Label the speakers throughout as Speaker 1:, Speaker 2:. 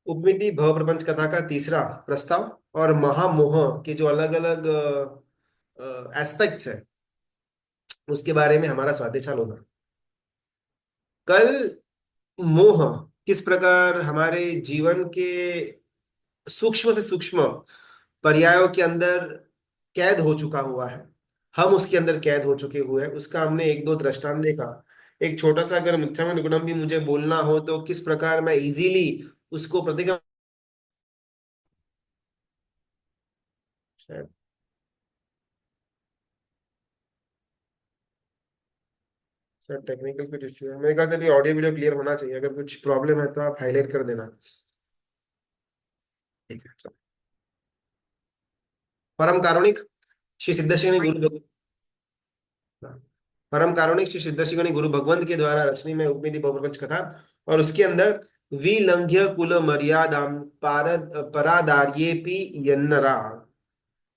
Speaker 1: उपमिति भव प्रपंच कथा का तीसरा प्रस्ताव और महामोह के जो अलग अलग एस्पेक्ट्स है उसके बारे में हमारा स्वाध्याय चालू होगा। कल मोह किस प्रकार हमारे जीवन के सूक्ष्म से सूक्ष्म पर्यायों के अंदर कैद हो चुका हुआ है। हम उसके अंदर कैद हो चुके हुए हैं, उसका हमने एक दो दृष्टांत देखा। एक छोटा सा अगर मिथ्यात्व गुणम भी मुझे बोलना हो तो किस प्रकार मैं इजीली उसको प्रतिगम। शायद शायद टेक्निकल कुछ इश्यू है, मेरे ख्याल से भी ऑडियो वीडियो क्लियर होना चाहिए। अगर कुछ प्रॉब्लम है तो आप हाईलाइट कर देना। ठीक है, चलो। परम कारुणिक श्री सिद्धेश्वरी गुरु परम कारुणिक श्री सिद्धेश्वरी गुरु भगवंत के द्वारा रचनी में उपमिति बहुप्रपंच कथा। और उसके अंदर विलंघ्य कुल मर्यादाम पारद परादार्येपि यन्नरा।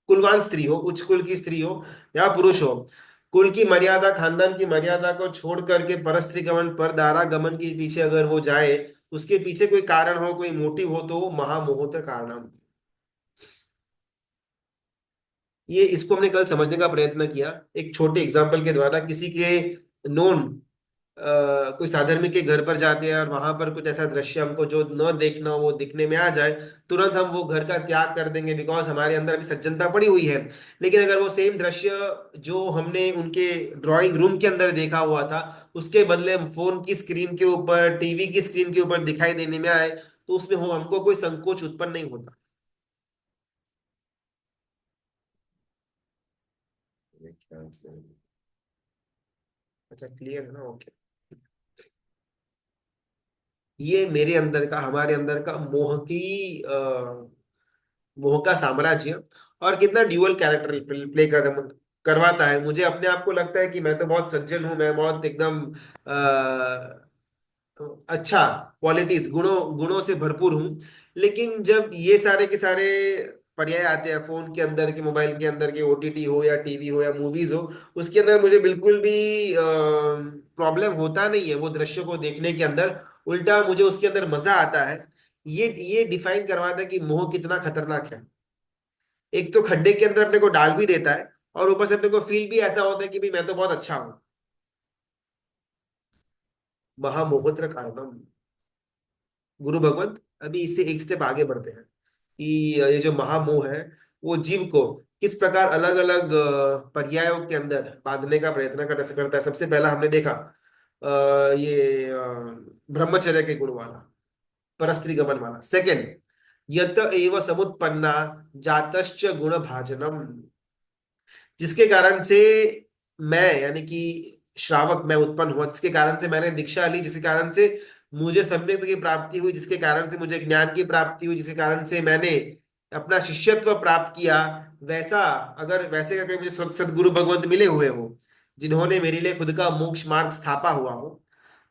Speaker 1: कुलवान स्त्री हो, उच्च कुल की स्त्री हो या पुरुष हो, कुल की मर्यादा खानदान की मर्यादा को छोड़ करके परस्त्री गमन पर दारा गमन के पीछे अगर वो जाए, उसके पीछे कोई कारण हो, कोई मोटिव हो, तो वो महामोह कारण। ये इसको हमने कल समझने का प्रयत्न किया एक छोटे एग्जाम्पल के द्वारा। किसी के नोन कोई साधर्मिक के घर पर जाते हैं और वहां पर कुछ ऐसा दृश्य हमको जो न देखना हो वो दिखने में आ जाए, तुरंत हम वो घर का त्याग कर देंगे बिकॉज हमारे अंदर अभी सज्जनता पड़ी हुई है। लेकिन अगर वो सेम दृश्य जो हमने उनके ड्राइंग रूम के अंदर देखा हुआ था, उसके बदले फोन की स्क्रीन के ऊपर, टीवी की स्क्रीन के ऊपर दिखाई देने में आए, तो उसमें हो हमको कोई संकोच उत्पन्न नहीं होता। ये क्या अच्छा क्लियर है ना? ओके। ये मेरे अंदर का, हमारे अंदर का मोह की मोह का साम्राज्य और कितना ड्यूअल कैरेक्टर प्ले करवाता है। मुझे अपने आप को लगता है कि मैं तो बहुत सज्जन हूं, मैं बहुत एकदम अच्छा क्वालिटीज, गुणों गुणों से भरपूर हूँ। लेकिन जब ये सारे के सारे पर्याय आते हैं फोन के अंदर के, मोबाइल के अंदर के, ओटीटी हो या टीवी हो या मूवीज हो, उसके अंदर मुझे बिल्कुल भी प्रॉब्लम होता नहीं है वो दृश्यों को देखने के अंदर। उल्टा मुझे उसके अंदर मजा आता है। ये डिफाइन करवाता है कि मोह कितना खतरनाक है। एक तो खड्डे के अंदर अपने को डाल भी देता है और ऊपर से अपने को फील भी ऐसा होता है कि भाई मैं तो बहुत अच्छा हूँ। महामोहत्र कारणम गुरु भगवंत अभी इससे एक स्टेप आगे बढ़ते हैं कि ये जो महामोह है वो जीव को किस प्रकार अलग अलग पर्यायों के अंदर बांधने का प्रयत्न करता है। सबसे पहला हमने देखा ये ब्रह्मचर्य के गुण वाला, परस्त्री गमन वाला। सेकंड, यत एव समुत्पन्ना जातश्च गुण भाजनम, जिसके कारण से मैं यानी कि श्रावक मैं उत्पन्न हुआ, जिसके कारण से मैंने दीक्षा ली, जिसके कारण से मुझे सम्यक की प्राप्ति हुई, जिसके कारण से मुझे ज्ञान की प्राप्ति हुई, जिसके कारण से मैंने अपना शिष्यत्व प्राप्त किया। वैसा अगर वैसे करके मुझे सदगुरु भगवंत मिले हुए हो जिन्होंने मेरे लिए खुद का मोक्ष मार्ग स्थापा हुआ हो,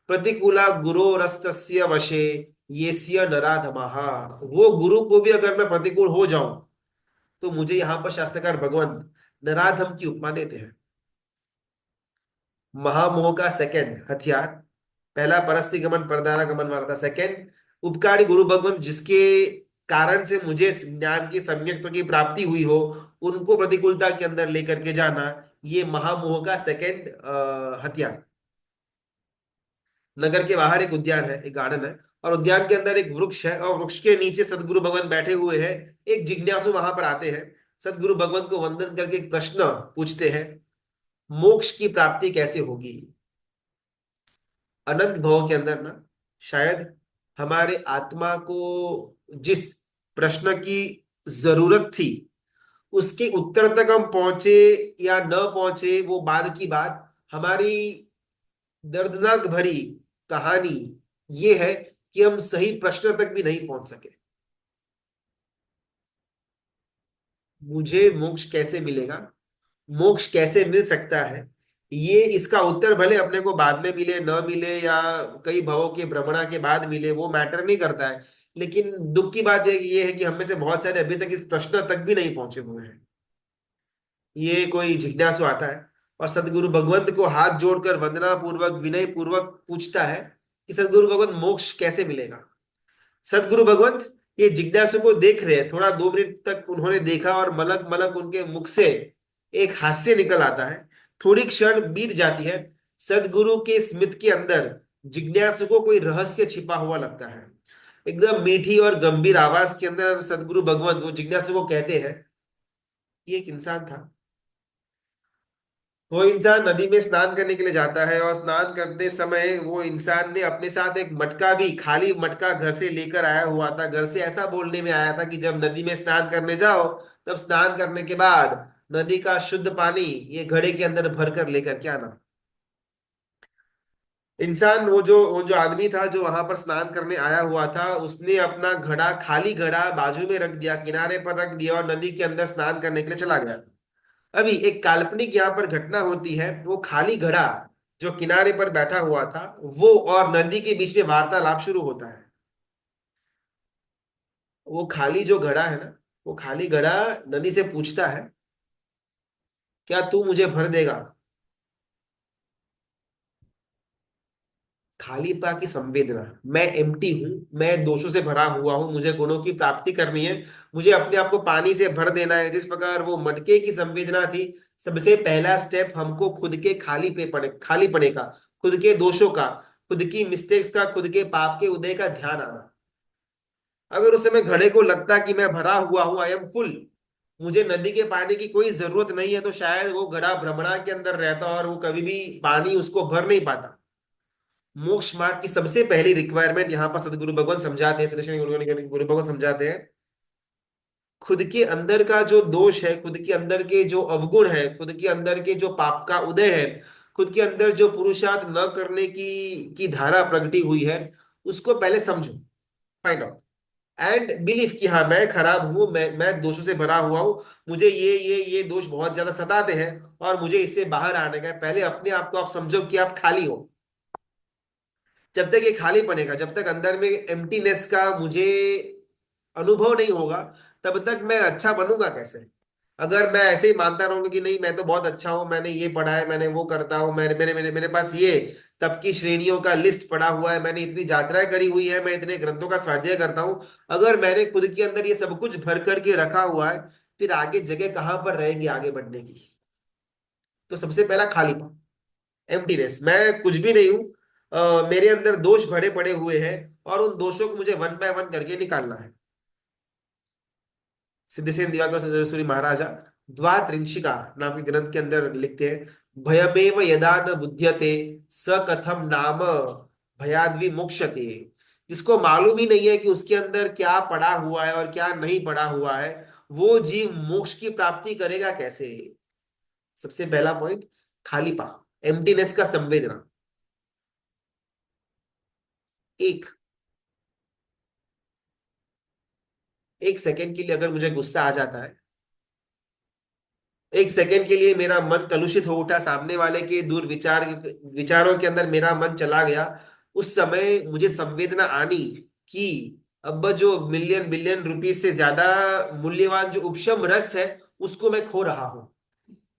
Speaker 1: प्रतिकूला गुरोरस्तस्य वशे येस्य नराधमः, वो गुरु को भी अगर मैं प्रतिकूल हो जाऊं तो मुझे यहाँ पर शास्त्रकार भगवंत नराधम की उपमा देते हैं। महामोह का सेकंड हथियार, पहला परस्ती गमन परदारा गमन वाला था, सेकंड उपकारी गुरु भगवंत जिसके कारण से मुझे ज्ञान की सम्यक्त्व की प्राप्ति हुई हो, उनको प्रतिकूलता के अंदर लेकर के जाना, ये महामोह का सेकंड हथियार। नगर के बाहर एक उद्यान है, एक गार्डन है, और उद्यान के अंदर एक वृक्ष है और वृक्ष के नीचे सदगुरु भगवान बैठे हुए हैं। एक जिज्ञासु वहां पर आते हैं, सदगुरु भगवान को वंदन करके एक प्रश्न पूछते हैं, मोक्ष की प्राप्ति कैसे होगी? अनंत भव के अंदर ना, शायद हमारे आत्मा को जिस प्रश्न की जरूरत थी उसके उत्तर तक हम पहुंचे या न पहुंचे वो बाद की बात। हमारी दर्दनाक भरी कहानी ये है कि हम सही प्रश्न तक भी नहीं पहुंच सके। मुझे मोक्ष कैसे मिलेगा, मोक्ष कैसे मिल सकता है, ये इसका उत्तर भले अपने को बाद में मिले न मिले या कई भवों के भ्रमणा के बाद मिले, वो मैटर नहीं करता है। लेकिन दुख की बात ये है कि हम में से बहुत सारे अभी तक इस प्रश्न तक भी नहीं पहुंचे हुए हैं। ये कोई जिज्ञासु आता है और सदगुरु भगवंत को हाथ जोड़कर वंदना पूर्वक विनय पूर्वक पूछता है कि सदगुरु भगवंत मोक्ष कैसे मिलेगा? सदगुरु भगवंत ये जिज्ञासु को देख रहे हैं, थोड़ा 2 मिनट तक उन्होंने देखा और मलक मलक उनके मुख से एक हास्य निकल आता है। थोड़ी क्षण बीत जाती है। सदगुरु के स्मित के अंदर जिज्ञासु को कोई रहस्य छिपा हुआ लगता है। एकदम मीठी और गंभीर आवाज के अंदर सदगुरु भगवंत वो जिज्ञासु को कहते हैं, ये एक इंसान था। वो इंसान नदी में स्नान करने के लिए जाता है और स्नान करते समय वो इंसान ने अपने साथ एक मटका भी, खाली मटका घर से लेकर आया हुआ था। घर से ऐसा बोलने में आया था कि जब नदी में स्नान करने जाओ, तब स्नान करने के बाद नदी का शुद्ध पानी ये घड़े के अंदर भर कर लेकर के आना। इंसान, वो जो आदमी था जो वहां पर स्नान करने आया हुआ था, उसने अपना घड़ा, खाली घड़ा बाजू में रख दिया, किनारे पर रख दिया और नदी के अंदर स्नान करने के लिए चला गया। अभी एक काल्पनिक यहाँ पर घटना होती है। वो खाली घड़ा जो किनारे पर बैठा हुआ था, वो और नदी के बीच में वार्तालाप शुरू होता है। वो खाली जो घड़ा है ना, वो खाली घड़ा नदी से पूछता है, क्या तू मुझे भर देगा? खालीपा की संवेदना, मैं एम्प्टी हूं, मैं दोषों से भरा हुआ हूं, मुझे गुणों की प्राप्ति करनी है, मुझे अपने आप को पानी से भर देना है। जिस प्रकार वो मटके की संवेदना थी, सबसे पहला स्टेप हमको खुद के खाली पड़े का, खुद के दोषों का, खुद की मिस्टेक्स का, खुद के पाप के उदय का ध्यान आना। अगर उस समय घड़े को लगता कि मैं भरा हुआ हूं, आई एम फुल, मुझे नदी के पानी की कोई जरूरत नहीं है, तो शायद वो घड़ा भ्रमणा के अंदर रहता और वो कभी भी पानी उसको भर नहीं पाता। मोक्ष मार्ग की सबसे पहली रिक्वायरमेंट यहाँ पर सदगुरु भगवान समझाते हैं, सदस्य गुरु भगवान समझाते हैं, खुद के अंदर का जो दोष है, खुद के अंदर के जो अवगुण है, खुद के अंदर के जो पाप का उदय है, खुद के अंदर जो पुरुषार्थ न करने की धारा प्रगटी हुई है, उसको पहले समझो, फाइंड आउट एंड बिलीव कि हाँ मैं खराब हूं, मैं दोषों से भरा हुआ हूं, मुझे ये दोष बहुत ज्यादा सताते हैं और मुझे इससे बाहर आने का है। पहले अपने आप को आप समझो कि आप खाली हो। जब तक ये खाली पड़ेगा, जब तक अंदर में एम्प्टीनेस का मुझे अनुभव नहीं होगा, तब तक मैं अच्छा बनूंगा कैसे? अगर मैं ऐसे ही मानता रहूंगा कि नहीं मैं तो बहुत अच्छा हूं, मैंने ये पढ़ा है, मैंने वो करता हूँ, मेरे मेरे मेरे मेरे पास ये तब की श्रेणियों का लिस्ट पड़ा हुआ है, मैंने इतनी यात्राएं करी हुई है, मैं इतने ग्रंथों का स्वाध्याय करता हूँ, अगर मैंने खुद के अंदर ये सब कुछ भर करके रखा हुआ है, फिर आगे जगह कहाँ पर रहेगी आगे बढ़ने की? तो सबसे पहला खालीपन, एम्प्टीनेस, मैं कुछ भी नहीं हूं, मेरे अंदर दोष भरे पड़े हुए हैं और उन दोषों को मुझे वन बाय वन करके निकालना है। सिद्धसेन दिवाकर सूरी महाराजा द्वात्रिंशिका नाम के ग्रंथ के अंदर लिखते हैं, भयमेव यदा न बुध्यते स कथम नाम भयाद्वि मोक्षते। जिसको मालूम ही नहीं है कि उसके अंदर क्या पड़ा हुआ है और क्या नहीं पड़ा हुआ है, वो जीव मोक्ष की प्राप्ति करेगा कैसे? सबसे पहला पॉइंट, खालीपा, एम्प्टीनेस का संवेदना। एक एक सेकंड के लिए अगर मुझे गुस्सा आ जाता है, एक सेकंड के लिए मेरा मन कलुषित हो उठा, सामने वाले के विचारों के अंदर मेरा मन चला गया, उस समय मुझे संवेदना आनी कि अब जो मिलियन बिलियन रुपीस से ज्यादा मूल्यवान जो उपशम रस है, उसको मैं खो रहा हूं।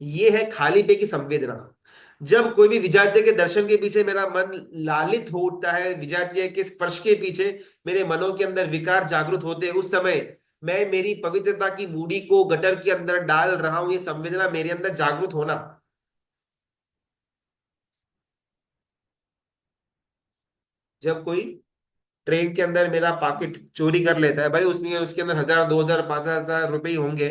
Speaker 1: ये है खाली पे की संवेदना। जब कोई भी विजातीय के दर्शन के पीछे मेरा मन लालित हो उठता है, विजातीय के स्पर्श के पीछे मेरे मनों के अंदर विकार जागृत होते हैं, उस समय मैं मेरी पवित्रता की मूड़ी को गटर के अंदर डाल रहा हूं, ये संवेदना मेरे अंदर जागृत होना। जब कोई ट्रेन के अंदर मेरा पॉकेट चोरी कर लेता है, भाई उसमें उसके अंदर 1,000 2,000 5,000 रुपए ही होंगे,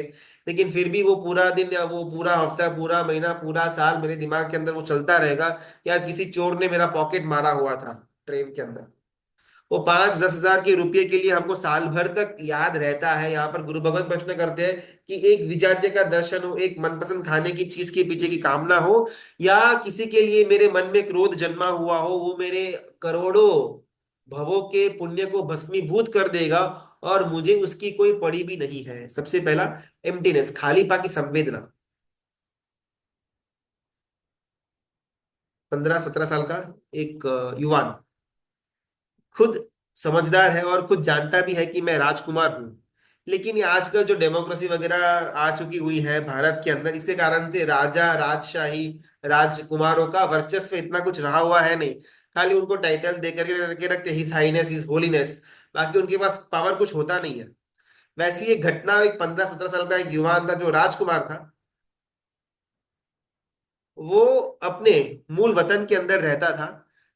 Speaker 1: लेकिन फिर भी वो पूरा दिन या वो पूरा हफ्ता, पूरा महीना, पूरा साल मेरे दिमाग के अंदर वो चलता रहेगा, यार किसी चोर ने मेरा पॉकेट मारा हुआ था ट्रेन के अंदर। वो 5-10 हजार के रुपए के लिए हमको साल भर तक याद रहता है। यहाँ पर गुरु भगवत प्रश्न करते हैं कि एक विजातीय का दर्शन हो, एक मनपसंद खाने की चीज के पीछे की कामना हो, या किसी के लिए मेरे मन में क्रोध जन्मा हुआ हो, वो मेरे करोड़ों भवों के पुण्य को भस्मीभूत कर देगा और मुझे उसकी कोई पड़ी भी नहीं है। सबसे पहला एम्प्टीनेस, खालीपा की संवेदना। 15-17 साल का एक युवान खुद समझदार है और खुद जानता भी है कि मैं राजकुमार हूं, लेकिन ये आजकल जो डेमोक्रेसी वगैरह आ चुकी हुई है भारत के अंदर, इसके कारण से राजा राजशाही, राजकुमारों का वर्चस्व इतना कुछ रहा हुआ है नहीं। खाली उनको टाइटल दे करके रखते, हिज हाइनेस, हिज होलीनेस, बाकी उनके पास पावर कुछ होता नहीं है। वैसी एक घटना, एक 15-17 साल का एक युवान था जो राजकुमार था। वो अपने मूल वतन के अंदर रहता था।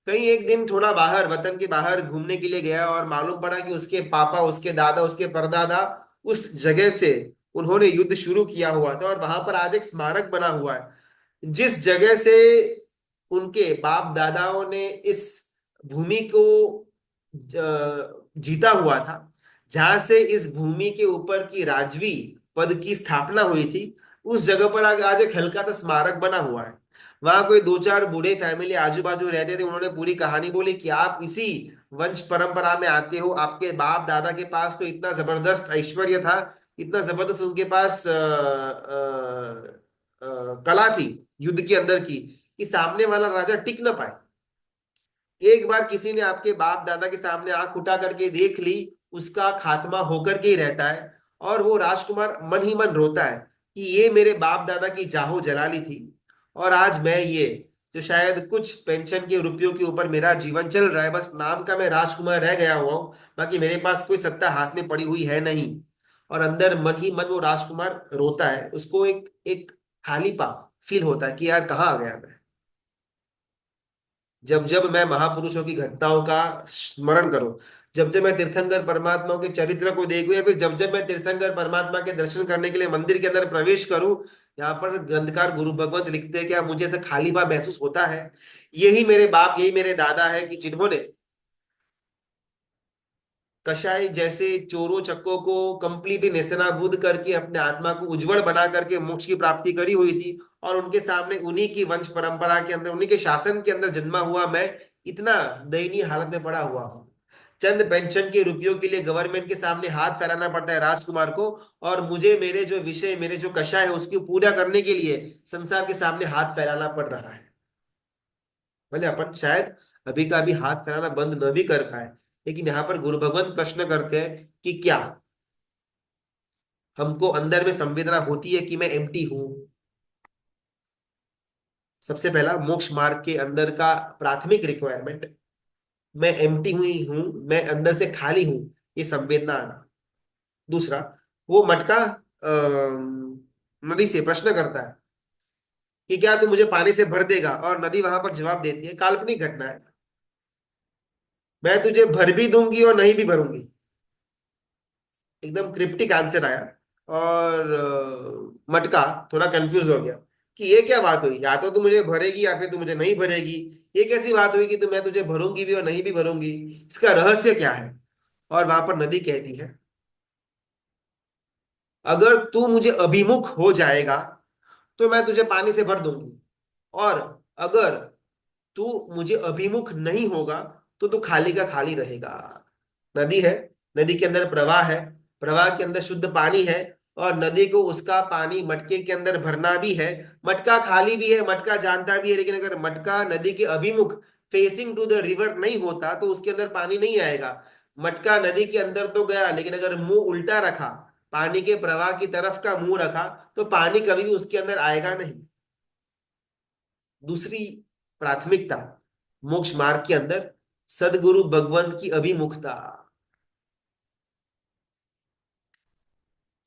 Speaker 1: कहीं एक दिन थोड़ा बाहर, वतन के बाहर घूमने के लिए गया और मालूम पड़ा कि उसके पापा, उसके दादा, उसके परदादा उस जगह से उन्होंने युद्ध शुरू किया हुआ था, और वहां पर आज एक स्मारक बना हुआ है। जिस जगह से उनके बाप दादाओं ने इस भूमि को जीता हुआ था, जहां से इस भूमि के ऊपर की राजवी पद की स्थापना हुई थी, उस जगह पर आगे आज एक हल्का सा स्मारक बना हुआ है। वहां कोई दो चार बूढ़े फैमिली आजू बाजू रहते थे, उन्होंने पूरी कहानी बोली कि आप इसी वंश परंपरा में आते हो, आपके बाप दादा के पास तो इतना जबरदस्त ऐश्वर्य था, इतना जबरदस्त उनके पास कला थी युद्ध के अंदर की, कि सामने वाला राजा टिक न पाए। एक बार किसी ने आपके बाप दादा के सामने आंख उठा करके देख ली, उसका खात्मा होकर के ही रहता है। और वो राजकुमार मन ही मन रोता है कि ये मेरे बाप दादा की जाहो जलाली थी, और आज मैं ये, जो शायद कुछ पेंशन के रुपयों के ऊपर मेरा जीवन चल रहा है, बस नाम का मैं राजकुमार रह गया हुआ हूँ, बाकी मेरे पास कोई सत्ता हाथ में पड़ी हुई है नहीं। और अंदर मन ही मन वो राजकुमार रोता है, उसको एक एक खालीपा फील होता है कि यार कहाँ आ गया मैं। जब जब मैं महापुरुषों की घटनाओं का स्मरण करूं, जब जब मैं तीर्थंकर परमात्माओं के चरित्र को देखूं, या फिर जब जब मैं तीर्थंकर परमात्मा के दर्शन करने के लिए मंदिर के अंदर प्रवेश करूं, यहाँ पर ग्रंथकार गुरु भगवंत लिखते हैं, क्या मुझे ऐसा खाली भाव महसूस होता है। यही मेरे बाप, यही मेरे दादा है कि जिन्होंने कषाय जैसे चोरों चक्कों को कंप्लीटली नेस्तनाबूद करके अपने आत्मा को उज्जवल बना करके मोक्ष की प्राप्ति करी हुई थी, और उनके सामने उन्हीं की वंश परंपरा के अंदर, उन्हीं के शासन के अंदर जन्मा हुआ मैं इतना दयनीय हालत में पड़ा हुआ हूँ। चंद पेंशन के रुपयों के लिए गवर्नमेंट के सामने हाथ फैलाना पड़ता है राजकुमार को, और मुझे मेरे जो विषय, मेरे जो कषाय है उसकी पूरा करने के लिए संसार के सामने हाथ फैलाना पड़ रहा है। भले अपन शायद अभी का अभी हाथ फैलाना बंद न भी कर पाए, लेकिन यहाँ पर गुरु भगवंत प्रश्न करते हैं कि क्या हमको अंदर में संवेदना होती है कि मैं एम्प्टी हूं। सबसे पहला मोक्ष मार्ग के अंदर का प्राथमिक रिक्वायरमेंट, मैं एम्प्टी हुई हूं, मैं अंदर से खाली हूं, ये संवेदना आना। दूसरा, वो मटका नदी से प्रश्न करता है कि क्या तू मुझे पानी से भर देगा, और नदी वहां पर जवाब देती है, काल्पनिक घटना है, मैं तुझे भर भी दूंगी और नहीं भी भरूंगी। एकदम क्रिप्टिक आंसर आया। और मटका थोड़ा कंफ्यूज हो गया कि ये क्या बात हुई, या तो तू मुझे भरेगी या फिर तू मुझे नहीं भरेगी। ये कैसी बात हुई कि तू, मैं तुझे भरूंगी भी और नहीं भी भरूंगी, इसका रहस्य क्या है। और वहां पर नदी कहती है, अगर तू मुझे अभिमुख हो जाएगा तो मैं तुझे पानी से भर दूंगी, और अगर तू मुझे अभिमुख नहीं होगा तो तू खाली का खाली रहेगा। नदी है, नदी के अंदर प्रवाह है, प्रवाह के अंदर शुद्ध पानी है, और नदी को उसका पानी मटके के अंदर भरना भी है। मटका खाली भी है, मटका जानता भी है, लेकिन अगर मटका नदी के अभिमुख, फेसिंग टू द रिवर नहीं होता तो उसके अंदर पानी नहीं आएगा। मटका नदी के अंदर तो गया, लेकिन अगर मुंह उल्टा रखा, पानी के प्रवाह की तरफ का मुंह रखा, तो पानी कभी भी उसके अंदर आएगा नहीं। दूसरी प्राथमिकता मोक्ष मार्ग के अंदर सदगुरु भगवंत की अभिमुखता।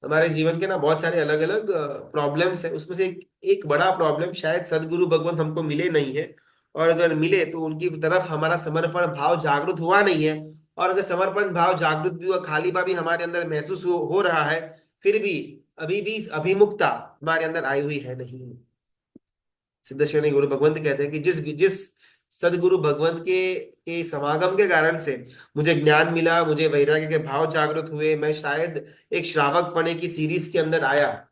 Speaker 1: हमारे जीवन के ना बहुत सारे अलग अलग प्रॉब्लम्स है, उसमें से एक बड़ा प्रॉब्लम शायद सदगुरु भगवंत हमको मिले नहीं है, और अगर मिले तो उनकी तरफ हमारा समर्पण भाव जागृत हुआ नहीं है। और अगर समर्पण भाव जागृत भी हुआ, खाली भाव भी हमारे अंदर महसूस हो रहा है, फिर भी अभी भी इस अभिमुखता हमारे अंदर आई हुई है नहीं। सिद्ध श्रेणी गुरु भगवंत कहते हैं कि जिस जिस सदगुरु भगवंत के समागम के कारण से मुझे ज्ञान मिला, मुझे वैराग्य के भाव जागृत हुए, मैं शायद एक श्रावक पने की सीरीज के अंदर आया,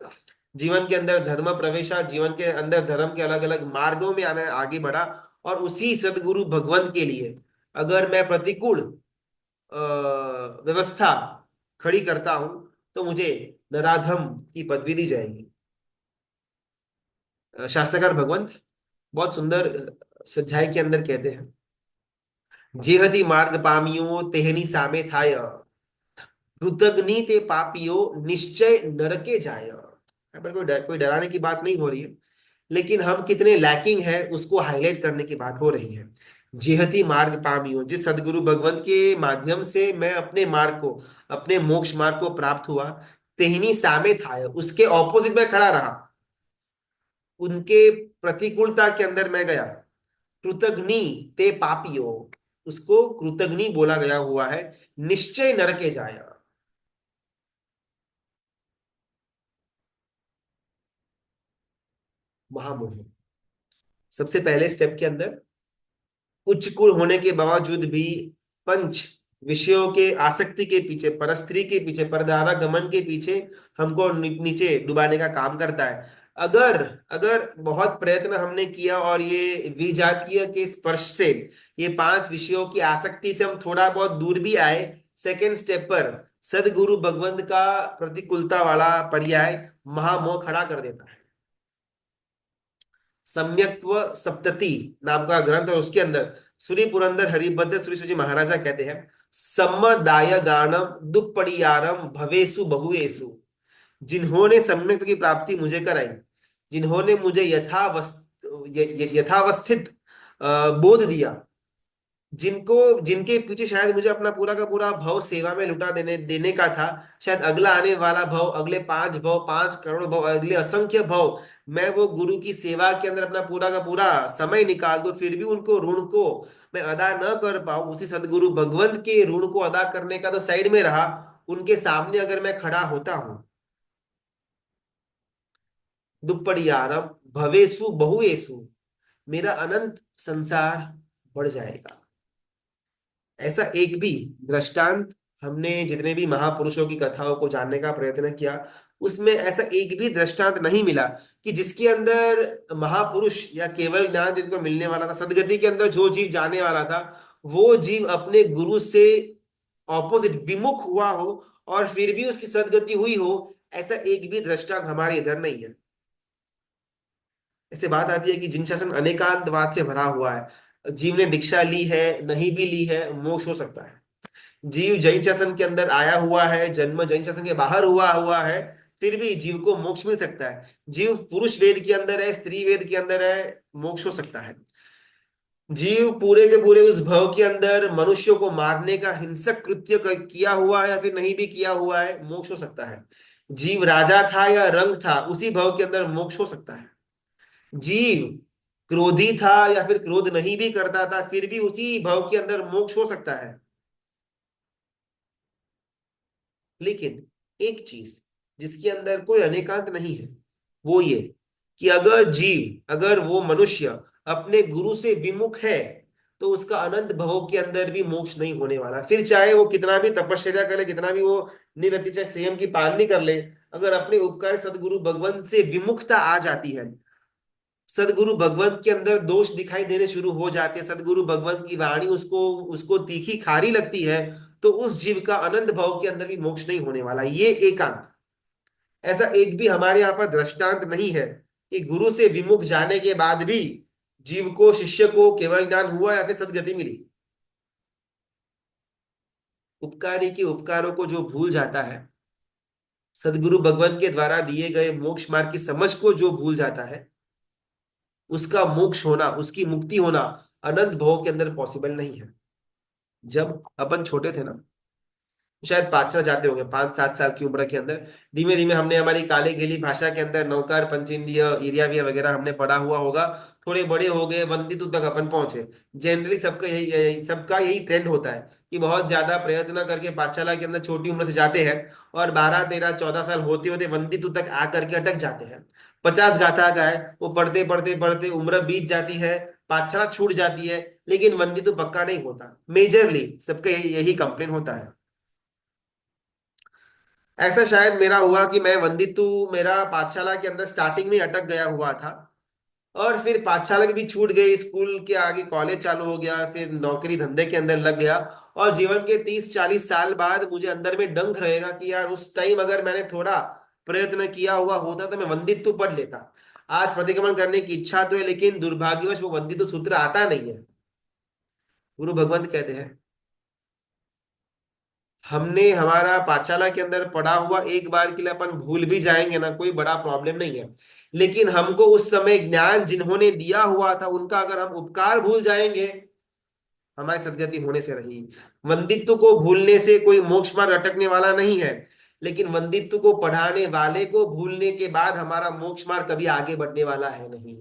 Speaker 1: जीवन के अंदर धर्म प्रवेशा, जीवन के अंदर धर्म के अलग अलग मार्गों में मैं आगे बढ़ा, और उसी सदगुरु भगवंत के लिए अगर मैं प्रतिकूल व्यवस्था खड़ी करता हूं तो मुझे नराधम की पदवी दी जाएगी। शास्त्रकार भगवंत बहुत सुंदर सज्जाई के अंदर कहते हैं, जेहदी मार्ग पामियो तेहनी सामे थाय, रुदग्नि ते पापियो निश्चय नरके जाय। यहाँ पर कोई डराने की बात नहीं हो रही है, लेकिन हम कितने लैकिंग है उसको हाईलाइट करने की बात हो रही है। जिहती मार्ग पामियो, जिस सदगुरु भगवंत के माध्यम से मैं अपने मार्ग को, अपने मोक्ष मार्ग को प्राप्त हुआ, तेहनी सामे था, उसके ऑपोजिट में खड़ा रहा, उनके प्रतिकूलता के अंदर मैं गया। कृतघ्नि ते पापियो, उसको कृतघ्नि बोला गया हुआ है, निश्चय नरके जाया। महामोह, सबसे पहले स्टेप के अंदर उच्च कुल होने के बावजूद भी पंच विषयों के आसक्ति के पीछे, परस्त्री के पीछे, परधारा गमन के पीछे हमको नीचे डुबाने का काम करता है। अगर अगर बहुत प्रयत्न हमने किया और ये विजातीय के स्पर्श से, ये पांच विषयों की आसक्ति से हम थोड़ा बहुत दूर भी आए, सेकेंड स्टेप पर सदगुरु भगवंत का प्रतिकूलता वाला पर्याय महामोह खड़ा कर देता है। सम्यक्त्व सप्तति नाम का ग्रंथ और उसके अंदर श्री पुरंदर हरिभद्र श्री जी महाराजा कहते हैं, सम्मदाय गानम दुप्पड़ियारम भवेसु बहुएसु, जिन्होंने सम्यक्त की प्राप्ति मुझे कराई, जिन्होंने मुझे यथावस्थित बोध दिया, जिनको जिनके पीछे शायद मुझे अपना पूरा का पूरा भव सेवा में लुटा देने देने का था, शायद अगला आने वाला भव, अगले 5 भव, 5 करोड़ भव, अगले असंख्य भव, मैं वो गुरु की सेवा के अंदर अपना पूरा का पूरा समय निकाल दूं, फिर भी उनको ऋण को मैं अदा न कर पाऊं, उसी सदगुरु भगवंत के ऋण को अदा करने का तो साइड में रहा, उनके सामने अगर मैं खड़ा होता हूं, दुप्पड़ियारम भवेसु बहुएसु, मेरा अनंत संसार बढ़ जाएगा। ऐसा एक भी दृष्टांत, हमने जितने भी महापुरुषों की कथाओं को जानने का प्रयत्न किया, उसमें ऐसा एक भी दृष्टांत नहीं मिला कि जिसके अंदर महापुरुष या केवल ज्ञान जिनको मिलने वाला था, सदगति के अंदर जो जीव जाने वाला था, वो जीव अपने गुरु से ऑपोजिट विमुख हुआ हो और फिर भी उसकी सदगति हुई हो, ऐसा एक भी दृष्टांत हमारे इधर नहीं है। ऐसे बात आती है कि जिन शासन अनेकांतवाद से भरा हुआ है, जीव ने दीक्षा ली है, नहीं भी ली है, मोक्ष हो सकता है। जीव जैन शासन के अंदर आया हुआ है, जन्म जैन शासन के बाहर हुआ हुआ है, फिर भी जीव को मोक्ष मिल सकता है। जीव पुरुष वेद के अंदर है, स्त्री वेद के अंदर है, मोक्ष हो सकता है। जीव पूरे के पूरे उस भव के अंदर मनुष्यों को मारने का हिंसक कृत्य किया हुआ है या फिर नहीं भी किया हुआ है, मोक्ष हो सकता है। जीव राजा था या रंग था, उसी भव के अंदर मोक्ष हो सकता है। जीव क्रोधी था या फिर क्रोध नहीं भी करता था, फिर भी उसी भव के अंदर मोक्ष हो सकता है। लेकिन एक चीज जिसके अंदर कोई अनेकांत नहीं है, वो ये कि अगर वो मनुष्य अपने गुरु से विमुख है, तो उसका अनंत भवों के अंदर भी मोक्ष नहीं होने वाला। फिर चाहे वो कितना भी तपश्चर्या करे, कितना भी वो निरति चाहे संयम की पालनी कर ले, अगर अपने उपकार सदगुरु भगवंत से विमुखता आ जाती है, सदगुरु भगवंत के अंदर दोष दिखाई देने शुरू हो जाते हैं, सदगुरु भगवंत की वाणी उसको उसको तीखी खारी लगती है, तो उस जीव का अनंत भाव के अंदर भी मोक्ष नहीं होने वाला। ये एकांत, ऐसा एक भी हमारे यहाँ पर दृष्टांत नहीं है कि गुरु से विमुख जाने के बाद भी जीव को, शिष्य को केवल ज्ञान हुआ या फिर सदगति मिली। उपकारी के उपकारों को जो भूल जाता है, सदगुरु भगवंत के द्वारा दिए गए मोक्ष मार्ग की समझ को जो भूल जाता है, उसका मोक्ष होना, उसकी मुक्ति होना अनंत भव के अंदर पॉसिबल नहीं है। जब अपन छोटे थे ना, शायद पाठशाला जाते होंगे 5-7 साल की उम्र के अंदर, धीमे धीमे हमने हमारी काले गेली भाषा के अंदर नौकार पंचेंद्रिय इरियाविया वगैरह हमने पढ़ा हुआ होगा। थोड़े बड़े हो गए, वंदितु तक अपन पहुंचे। जनरली सबका यही ट्रेंड होता है कि बहुत ज्यादा प्रयत्न करके पाठशाला के अंदर छोटी उम्र से जाते हैं और 12-13-14 साल होते होते वंदितु तक आकर के अटक जाते हैं। 50 गाथा का है, वो पढ़ते पढ़ते पढ़ते उम्र बीत जाती है, पाठशाला छूट जाती है, लेकिन वंदितु पक्का नहीं होता। मेजरली सबका यही कंप्लेन होता है। ऐसा शायद मेरा हुआ कि मैं वंदितु, मेरा पाठशाला के अंदर स्टार्टिंग में अटक गया हुआ था, और फिर पाठशाला में भी छूट गई, स्कूल के आगे कॉलेज चालू हो गया, फिर नौकरी धंधे के अंदर लग गया, और जीवन के 30-40 साल बाद मुझे अंदर में डंक रहेगा कि यार उस टाइम अगर मैंने थोड़ा प्रयत्न किया हुआ होता तो मैं वंदितु पढ़ लेता। आज प्रतिक्रमण करने की इच्छा तो है, लेकिन दुर्भाग्यवश वो वंदितु सूत्र आता नहीं है। गुरु भगवंत कहते हैं, हमने हमारा पाठशाला के अंदर पढ़ा हुआ एक बार के लिए अपन भूल भी जाएंगे ना, कोई बड़ा प्रॉब्लम नहीं है। लेकिन हमको उस समय ज्ञान जिन्होंने दिया हुआ था, उनका अगर हम उपकार भूल जाएंगे, हमारी सदगति होने से रही। वंदित्व को भूलने से कोई मोक्ष मार्ग अटकने वाला नहीं है, लेकिन वंदित्व को पढ़ाने वाले को भूलने के बाद हमारा मोक्ष मार्ग कभी आगे बढ़ने वाला है नहीं।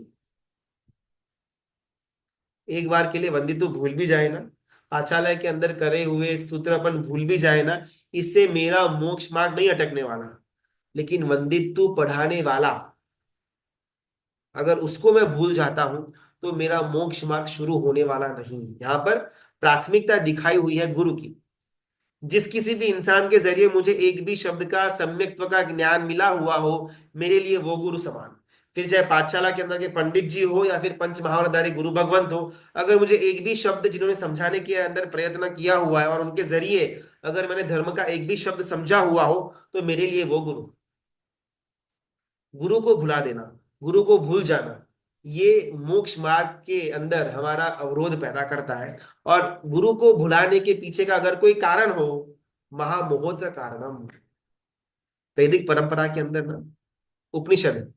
Speaker 1: एक बार के लिए वंदित्व भूल भी जाए ना, पांचालय के अंदर करे हुए सूत्र अपन भूल भी जाए ना, इससे मेरा मोक्ष मार्ग नहीं अटकने वाला। लेकिन वंदित्व पढ़ाने वाला, अगर उसको मैं भूल जाता हूं, तो मेरा मोक्ष मार्ग शुरू होने वाला नहीं। यहाँ पर प्राथमिकता दिखाई हुई है गुरु की। जिस किसी भी इंसान के जरिए मुझे एक भी शब्द का सम्यक्त्व का ज्ञान मिला हुआ हो, मेरे लिए वो गुरु समान। फिर चाहे पाठशाला के अंदर के पंडित जी हो या फिर पंच महावरधारी गुरु भगवंत हो, अगर मुझे एक भी शब्द जिन्होंने समझाने के अंदर प्रयत्न किया हुआ है और उनके जरिए अगर मैंने धर्म का एक भी शब्द समझा हुआ हो, तो मेरे लिए वो गुरु। गुरु को भुला देना, गुरु को भूल जाना, ये मोक्ष मार्ग के अंदर हमारा अवरोध पैदा करता है। और गुरु को भुलाने के पीछे का अगर कोई कारण हो, महामोहत्र कारणम। वैदिक परंपरा के अंदर ना उपनिषद,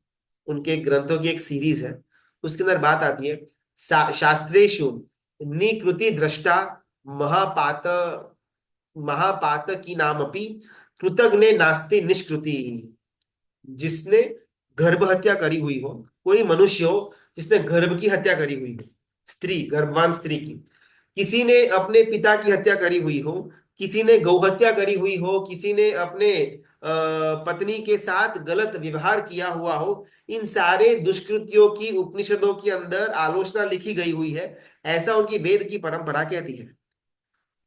Speaker 1: उनके ग्रंथों की एक सीरीज है, उसके अंदर बात आती है, शास्त्रेषु निकृति दृष्टा महापात महापात की नाम अपि कृतघ्ने नास्ति निष्कृति। जिसने गर्भ हत्या करी हुई हो, कोई मनुष्य हो जिसने गर्भ की हत्या करी हुई हो, स्त्री, गर्भवान स्त्री की, किसी ने अपने पिता की हत्या करी हुई हो, किसी ने गौ हत्या करी हुई हो, किसी ने अपने पत्नी के साथ गलत व्यवहार किया हुआ हो, इन सारे दुष्कृत्यों की उपनिषदों के अंदर आलोचना लिखी गई हुई है। ऐसा उनकी वेद की परंपरा कहती है।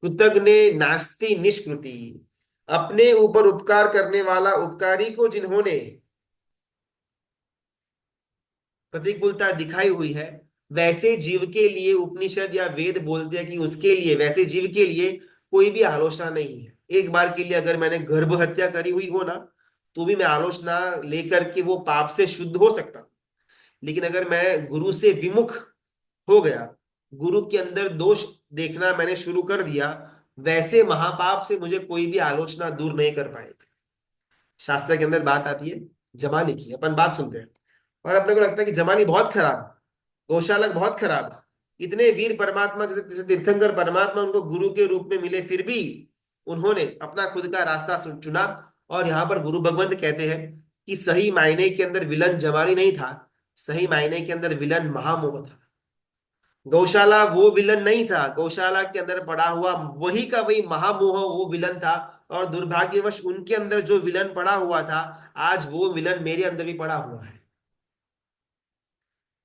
Speaker 1: कृतघ्ने नास्ति निष्कृति, अपने ऊपर उपकार करने वाला उपकारी को जिन्होंने प्रतिकूलता दिखाई हुई है, वैसे जीव के लिए उपनिषद या वेद बोलते हैं कि उसके लिए, वैसे जीव के लिए कोई भी आलोचना नहीं है। एक बार के लिए अगर मैंने गर्भ हत्या करी हुई हो ना, तो भी मैं आलोचना लेकर के वो पाप से शुद्ध हो सकता हूं। लेकिन अगर मैं गुरु से विमुख हो गया, गुरु के अंदर दोष देखना मैंने शुरू कर दिया, वैसे महापाप से मुझे कोई भी आलोचना दूर नहीं कर पाएगी। शास्त्र के अंदर बात आती है जमाने की, अपन बात सुनते हैं और अपने को लगता है कि जमानी बहुत खराब, गौशालक बहुत खराब, इतने वीर परमात्मा जैसे जैसे तीर्थंकर परमात्मा उनको गुरु के रूप में मिले, फिर भी उन्होंने अपना खुद का रास्ता चुना। और यहाँ पर गुरु भगवंत कहते हैं कि सही मायने के अंदर विलन जमानी नहीं था, सही मायने के अंदर विलन महामोह था। गौशाला वो विलन नहीं था, गौशाला के अंदर पड़ा हुआ वही का वही महामोह वो विलन था। और दुर्भाग्यवश उनके अंदर जो विलन पड़ा हुआ था, आज वो विलन मेरे अंदर भी पड़ा हुआ है।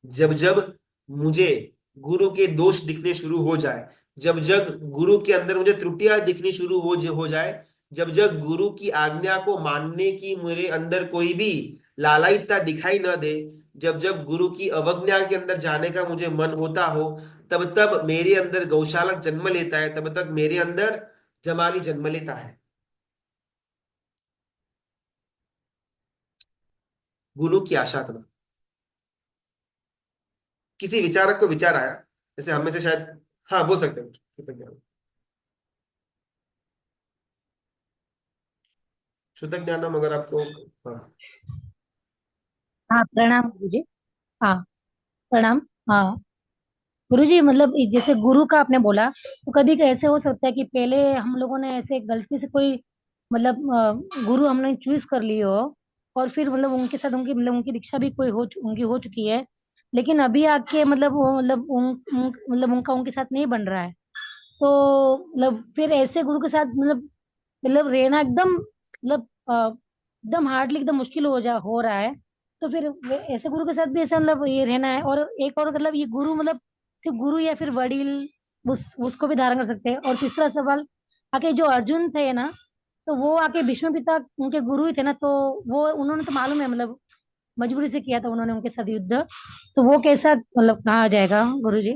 Speaker 1: जब जब मुझे गुरु के दोष दिखने शुरू हो जाए, जब जब गुरु के अंदर मुझे त्रुटियां दिखनी शुरू हो जाए, जब जब गुरु की आज्ञा को मानने की मेरे अंदर कोई भी लालायिता दिखाई न दे, जब जब गुरु की अवज्ञा के अंदर जाने का मुझे मन होता हो, तब तब मेरे अंदर गौशालक जन्म लेता है, तब तक मेरे अंदर जमाली जन्म लेता है। गुरु की आशा तब किसी विचारक को विचार आया, जैसे हमें से शायद, हाँ बोल सकते हैं, शुद्ध ज्ञानम अगर आपको, हाँ।
Speaker 2: हाँ, प्रणाम गुरुजी। हाँ, प्रणाम। हाँ गुरुजी, मतलब जैसे गुरु का आपने बोला, तो कभी ऐसे हो सकता है कि पहले हम लोगों ने ऐसे गलती से कोई मतलब गुरु हमने चूज कर लिए हो, और फिर मतलब उनके साथ उनकी मतलब उनकी दीक्षा भी कोई उनकी हो चुकी है, लेकिन अभी आके मतलब वो मतलब मतलब उनका उनके साथ नहीं बन रहा है, तो मतलब फिर ऐसे गुरु के साथ मतलब रहना एकदम मतलब एकदम हार्डली एकदम मुश्किल हो रहा है। तो फिर ऐसे गुरु के साथ भी ऐसा मतलब ये रहना है, और एक और मतलब ये गुरु मतलब सिर्फ गुरु या फिर वडील उसको भी धारण कर सकते हैं। और तीसरा सवाल, आके जो अर्जुन थे ना, तो वो आके भीष्म पिता उनके गुरु ही थे ना, तो वो उन्होंने तो मालूम है मतलब मजबूरी से किया था उन्होंने उनके साथ युद्ध, तो वो कैसा मतलब कहा जाएगा गुरु जी?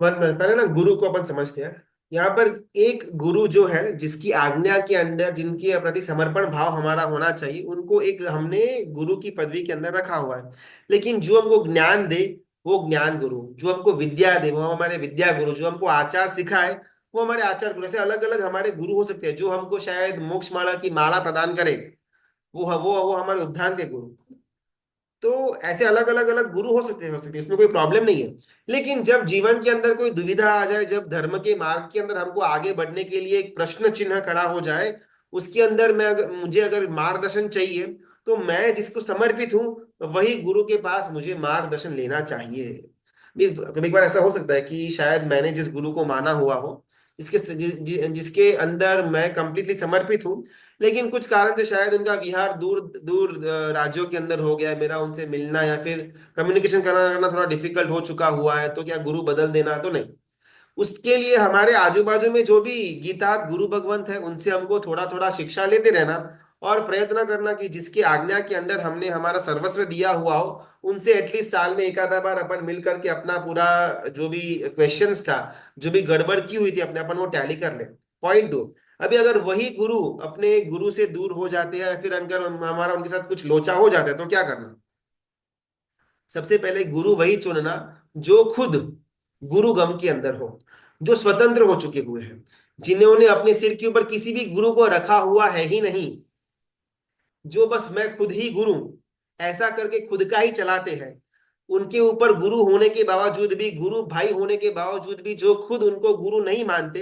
Speaker 1: वन मिनट पहले ना गुरु को अपन समझते हैं। यहाँ पर एक गुरु जो है जिसकी आज्ञा के अंदर जिनके प्रति समर्पण भाव हमारा होना चाहिए, उनको एक हमने गुरु की पदवी के अंदर रखा हुआ है। लेकिन जो हमको ज्ञान दे वो ज्ञान गुरु, जो हमको विद्या दे वो हमारे विद्या गुरु, जो हमको आचार सिखाए वो हमारे आचार गुरु। ऐसे अलग अलग हमारे गुरु हो सकते हैं। जो हमको शायद मोक्ष माला की माला प्रदान करे, वो हमारे उद्धान के गुरु। तो ऐसे अलग अलग अलग गुरु हो सकते हैं, इसमें कोई प्रॉब्लम नहीं है। लेकिन जब जीवन के अंदर कोई दुविधा आ जाए, जब धर्म के मार्ग के अंदर हमको आगे बढ़ने के लिए एक प्रश्न चिन्ह खड़ा हो जाए, उसके अंदर मुझे अगर मार्गदर्शन चाहिए, तो मैं जिसको समर्पित हूँ वही गुरु के पास मुझे मार्गदर्शन लेना चाहिए। कभी कभार ऐसा हो सकता है कि शायद मैंने जिस गुरु को माना हुआ हो, जिसके अंदर मैं कंप्लीटली समर्पित हूँ, लेकिन कुछ कारण से शायद उनका विहार दूर दूर राज्यों के अंदर हो गया है, मेरा उनसे मिलना या फिर कम्युनिकेशन करना करना थोड़ा डिफिकल्ट हो चुका हुआ है, तो क्या गुरु बदल देना? तो नहीं। उसके लिए हमारे आजू बाजू में जो भी गीतार्थ गुरु भगवंत है, उनसे हमको थोड़ा थोड़ा शिक्षा लेते रहना, और प्रयत्न करना कि जिसकी आज्ञा के अंडर हमने हमारा सर्वस्व दिया हुआ हो, उनसे एटलीस्ट साल में एक आधा बार अपन मिल करके अपना पूरा जो भी क्वेश्चंस था, जो भी गड़बड़ की हुई थी अपने, अपन वो टैली कर ले। पॉइंट 2, अभी अगर वही गुरु अपने गुरु से दूर हो जाते हैं, फिर अगर हमारा उनके साथ कुछ लोचा हो जाता है, तो क्या करना? सबसे पहले गुरु वही चुनना जो खुद गुरु गम के अंदर हो, जो स्वतंत्र हो चुके हुए हैं, जिन्होंने अपने सिर के ऊपर किसी भी गुरु को रखा हुआ है ही नहीं, जो बस मैं खुद ही गुरु ऐसा करके खुद का ही चलाते हैं। उनके ऊपर गुरु होने के बावजूद भी, गुरु भाई होने के बावजूद भी, जो खुद उनको गुरु नहीं मानते,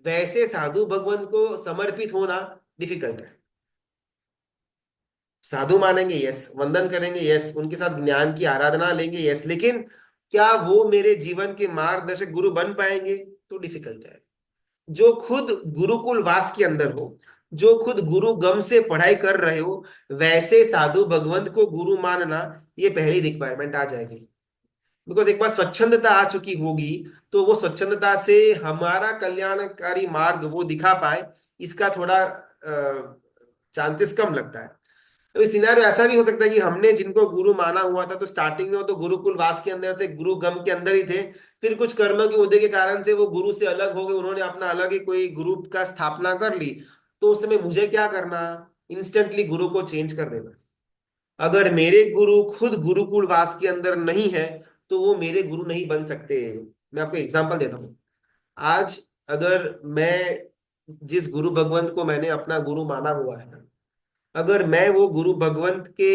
Speaker 1: वैसे साधु भगवान को समर्पित होना डिफिकल्ट है। साधु मानेंगे, यस, वंदन करेंगे, यस, उनके साथ ज्ञान की आराधना लेंगे, यस, लेकिन क्या वो मेरे जीवन के मार्गदर्शक गुरु बन पाएंगे? तो डिफिकल्ट है। जो खुद गुरुकुल वास के अंदर हो, जो खुद गुरु गम से पढ़ाई कर रहे हो, वैसे साधु भगवंत को गुरु मानना, ये पहली रिक्वायरमेंट आ जाएगी। बिकॉज एक बार स्वच्छंदता आ चुकी होगी, तो वो स्वच्छंदता से हमारा कल्याणकारी मार्ग वो दिखा पाए, इसका थोड़ा चांसेस कम लगता है। तो इस सिनेरियो ऐसा भी हो सकता है कि हमने जिनको गुरु माना हुआ था, तो स्टार्टिंग में वो तो गुरुकुल वास के अंदर थे, गुरु गम के अंदर ही थे, फिर कुछ कर्म के उदय के कारण से वो गुरु से अलग हो गए, उन्होंने अपना अलग ही कोई ग्रुप का स्थापना कर ली। तो उस समय मुझे क्या करना? इंस्टेंटली गुरु को चेंज कर देना। अगर मेरे गुरु खुद गुरुकुल वास के अंदर नहीं है, तो वो मेरे गुरु नहीं बन सकते। मैं आपको एग्जांपल देता हूँ। आज अगर मैं जिस गुरु भगवंत को मैंने अपना गुरु माना हुआ है, अगर मैं वो गुरु भगवंत के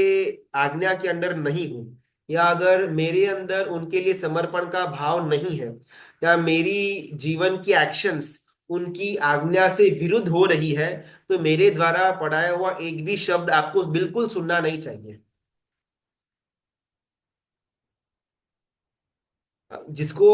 Speaker 1: आज्ञा के अंडर नहीं हूं, या अगर मेरे अंदर उनके लिए समर्पण का भाव नहीं है, या मेरी जीवन की एक्शंस उनकी आज्ञा से विरुद्ध हो रही है, तो मेरे द्वारा पढ़ाया हुआ एक भी शब्द आपको बिल्कुल सुनना नहीं चाहिए। जिसको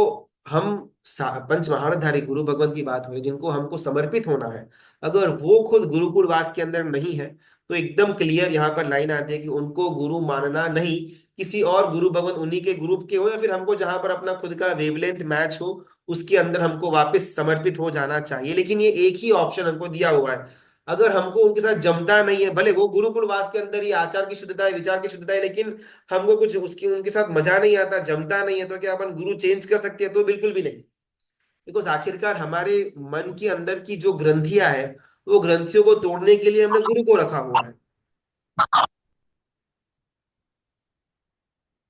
Speaker 1: हम पंच महारथधारी गुरु भगवंत की बात हो रही है, जिनको हमको समर्पित होना है, अगर वो खुद गुरुकुल वास के अंदर नहीं है, तो एकदम क्लियर यहाँ पर लाइन आती है कि उनको गुरु मानना नहीं। किसी और गुरु भगवंत उन्हीं के ग्रुप के हो, या फिर हमको जहां पर अपना खुद का वेवलेंथ मैच हो, उसके अंदर हमको वापस समर्पित हो जाना चाहिए। लेकिन ये एक ही ऑप्शन हमको दिया हुआ है। अगर हमको उनके साथ जमता नहीं है, भले वो गुरुकुल वास के अंदर ही आचार की शुद्धता है, विचार की शुद्धता है, लेकिन हमको कुछ उसकी उनके साथ मजा नहीं आता, जमता नहीं है, तो क्या अपन गुरु चेंज कर सकते हैं? तो बिल्कुल भी नहीं। बिकॉज आखिरकार हमारे मन के अंदर की जो ग्रंथियां है, वो ग्रंथियों को तोड़ने के लिए हमने गुरु को रखा हुआ है।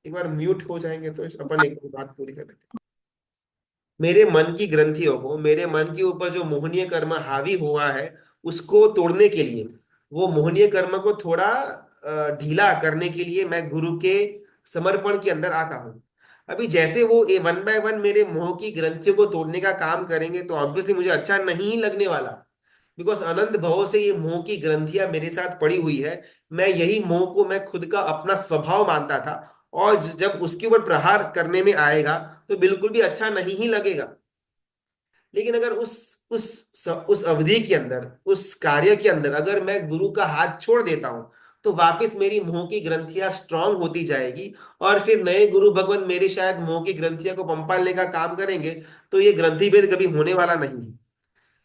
Speaker 1: एक बार म्यूट हो जाएंगे तो अपन एक बात पूरी कर लेते हैं। मेरे मन की ग्रंथियों को, मेरे मन के ऊपर जो मोहनीय कर्म हावी हुआ है, उसको तोड़ने के लिए, वो मोहनीय कर्म को थोड़ा ढीला करने के लिए मैं गुरु के समर्पण के अंदर आता हूँ। अभी जैसे वो ए वन बाय वन मेरे मोह की ग्रंथियों को तोड़ने का काम करेंगे, तो ऑब्वियसली मुझे अच्छा नहीं लगने वाला। बिकॉज अनंत भवों से ये मोह की ग्रंथियां मेरे साथ पड़ी हुई है। मैं यही मोह को मैं खुद का अपना स्वभाव मानता था, और जब उसके ऊपर प्रहार करने में आएगा, तो बिल्कुल भी अच्छा नहीं ही लगेगा। लेकिन अगर उस अवधि के अंदर, उस कार्य के अंदर अगर मैं गुरु का हाथ छोड़ देता हूं, तो वापस मेरी मोह की ग्रंथियां स्ट्रांग होती जाएगी, और फिर नए गुरु भगवंत मेरे शायद मोह की ग्रंथियां को पंपालने का काम करेंगे। तो ये ग्रंथि भेद कभी होने वाला नहीं है।